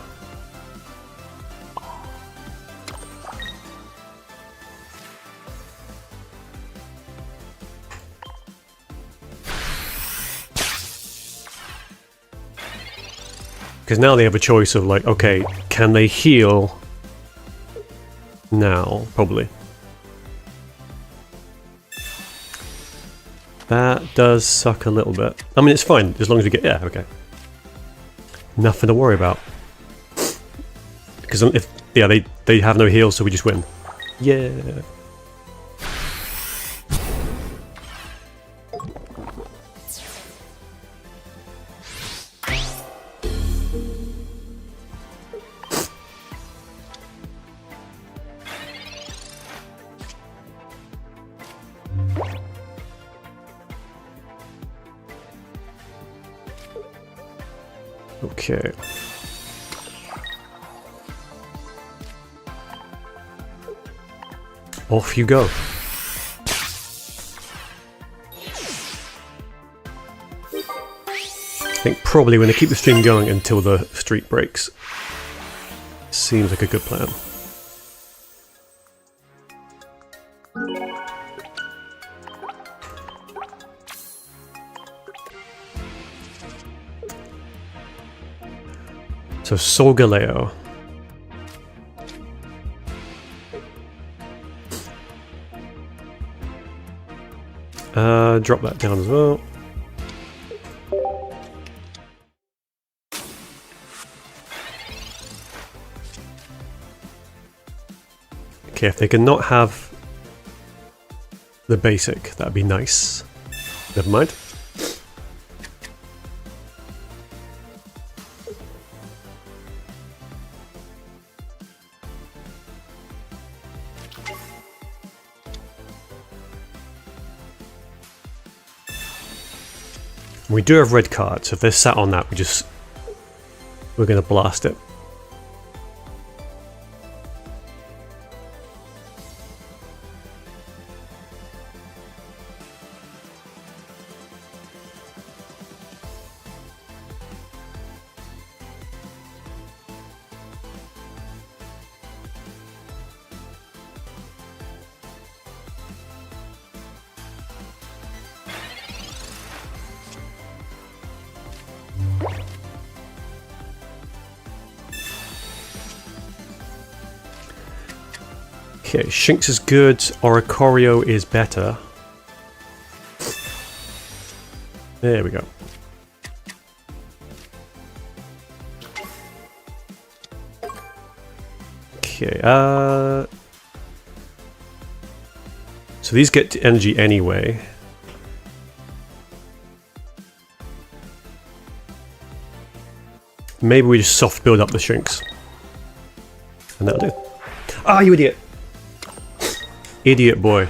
Because now they have a choice of like, okay, can they heal now? Probably. That does suck a little bit. I mean, it's fine as long as we get... Yeah, okay. Nothing to worry about. Because if... Yeah, they have no heals, so we just win. Yeah. Okay. Off you go. I think probably we're going to keep the stream going until the streak breaks. Seems like a good plan. So Solgaleo. Drop that down as well. Okay, if they can not have the basic, that'd be nice. Never mind. We do have red cards, so if they're sat on that, we're going to blast it. Okay, Shinx is good, Oricorio is better. There we go. Okay, so these get energy anyway. Maybe we just soft build up the Shinx. And that'll do. Ah, you idiot! Idiot boy.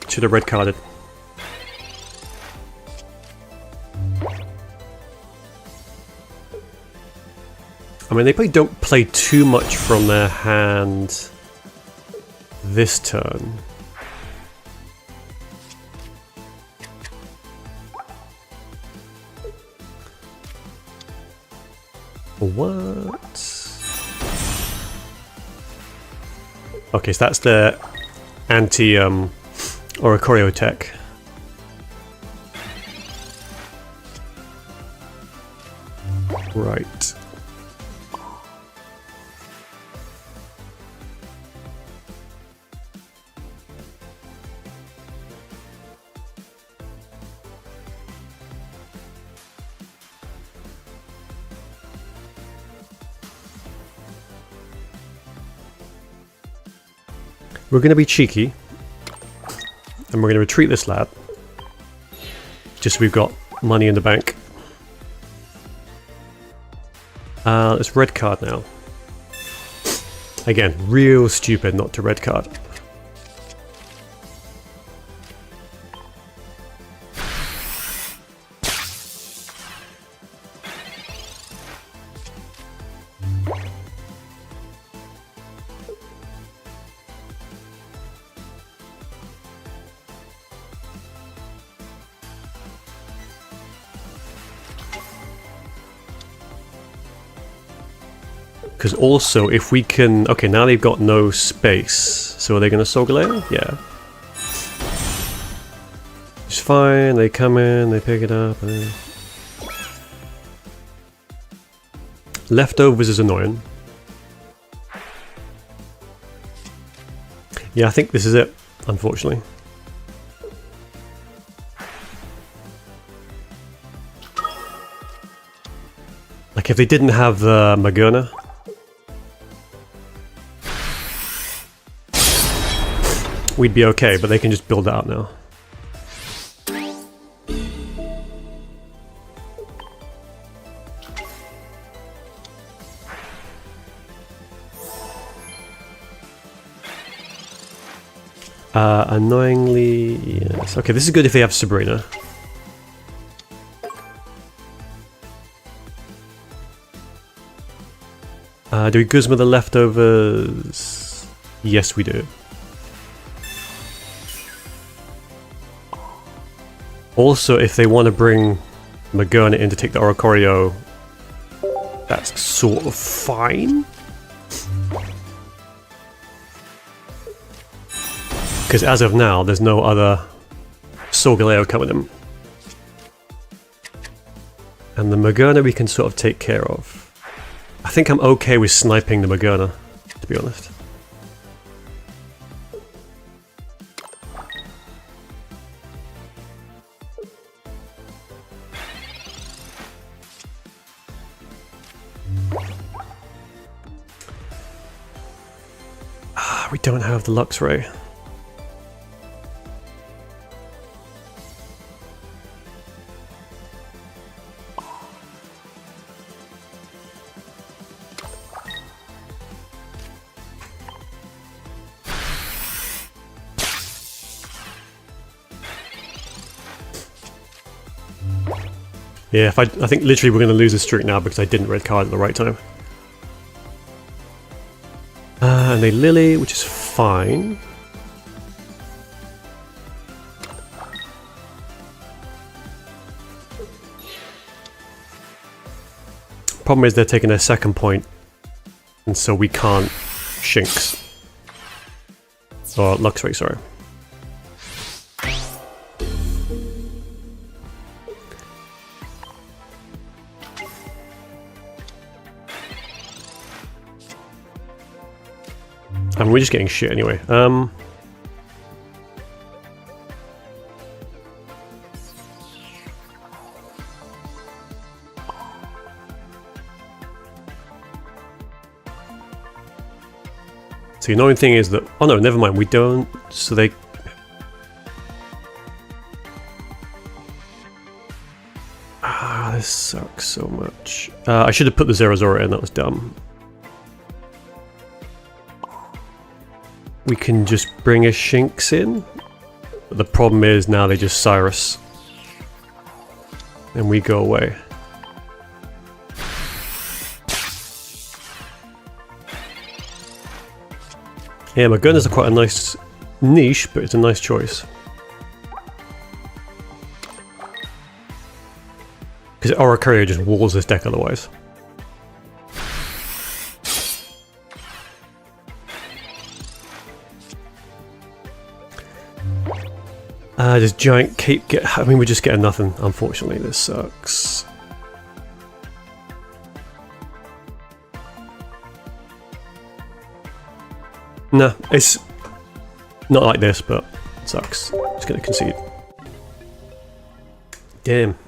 Should have red carded. I mean, they probably don't play too much from their hand this turn. What? Okay, so that's the anti Oricorio tech. Right. We're going to be cheeky, and we're going to retreat this lab, just so we've got money in the bank. Let's red card now. Again, real stupid not to red card. Because also, if we can... Okay, now they've got no space. So are they going to Solgaleo? Yeah. It's fine, they come in, they pick it up. Leftovers is annoying. Yeah, I think this is it, unfortunately. Like, if they didn't have the Magurna... we'd be okay, but they can just build it out now. Annoyingly, yes. Okay, this is good if they have Sabrina. Do we Guzma the leftovers? Yes, we do. Also, if they want to bring Magurna in to take the Oricorio, that's sort of fine. Because as of now, there's no other Solgaleo coming in. And the Magurna we can sort of take care of. I think I'm okay with sniping the Magurna, to be honest. We don't have the Luxray. Yeah, I think literally we're going to lose the streak now because I didn't red card at the right time. And they Lily, which is fine. Problem is they're taking their second point, and so we can't Shinx. Or Luxray, sorry. I mean, we're just getting shit anyway. So the annoying thing is that... Oh no, never mind, we don't... So they... Ah, this sucks so much. I should have put the Zeraora in, that was dumb. We can just bring a Shinx in. But the problem is now they just Cyrus. And we go away. Yeah, Magurna's quite a nice niche, but it's a nice choice. Because Oricorio just walls this deck otherwise. Does Giant Cape get... I mean, we're just getting nothing, unfortunately. This sucks. Nah, it's not like this, but it sucks. Just gonna concede. Damn.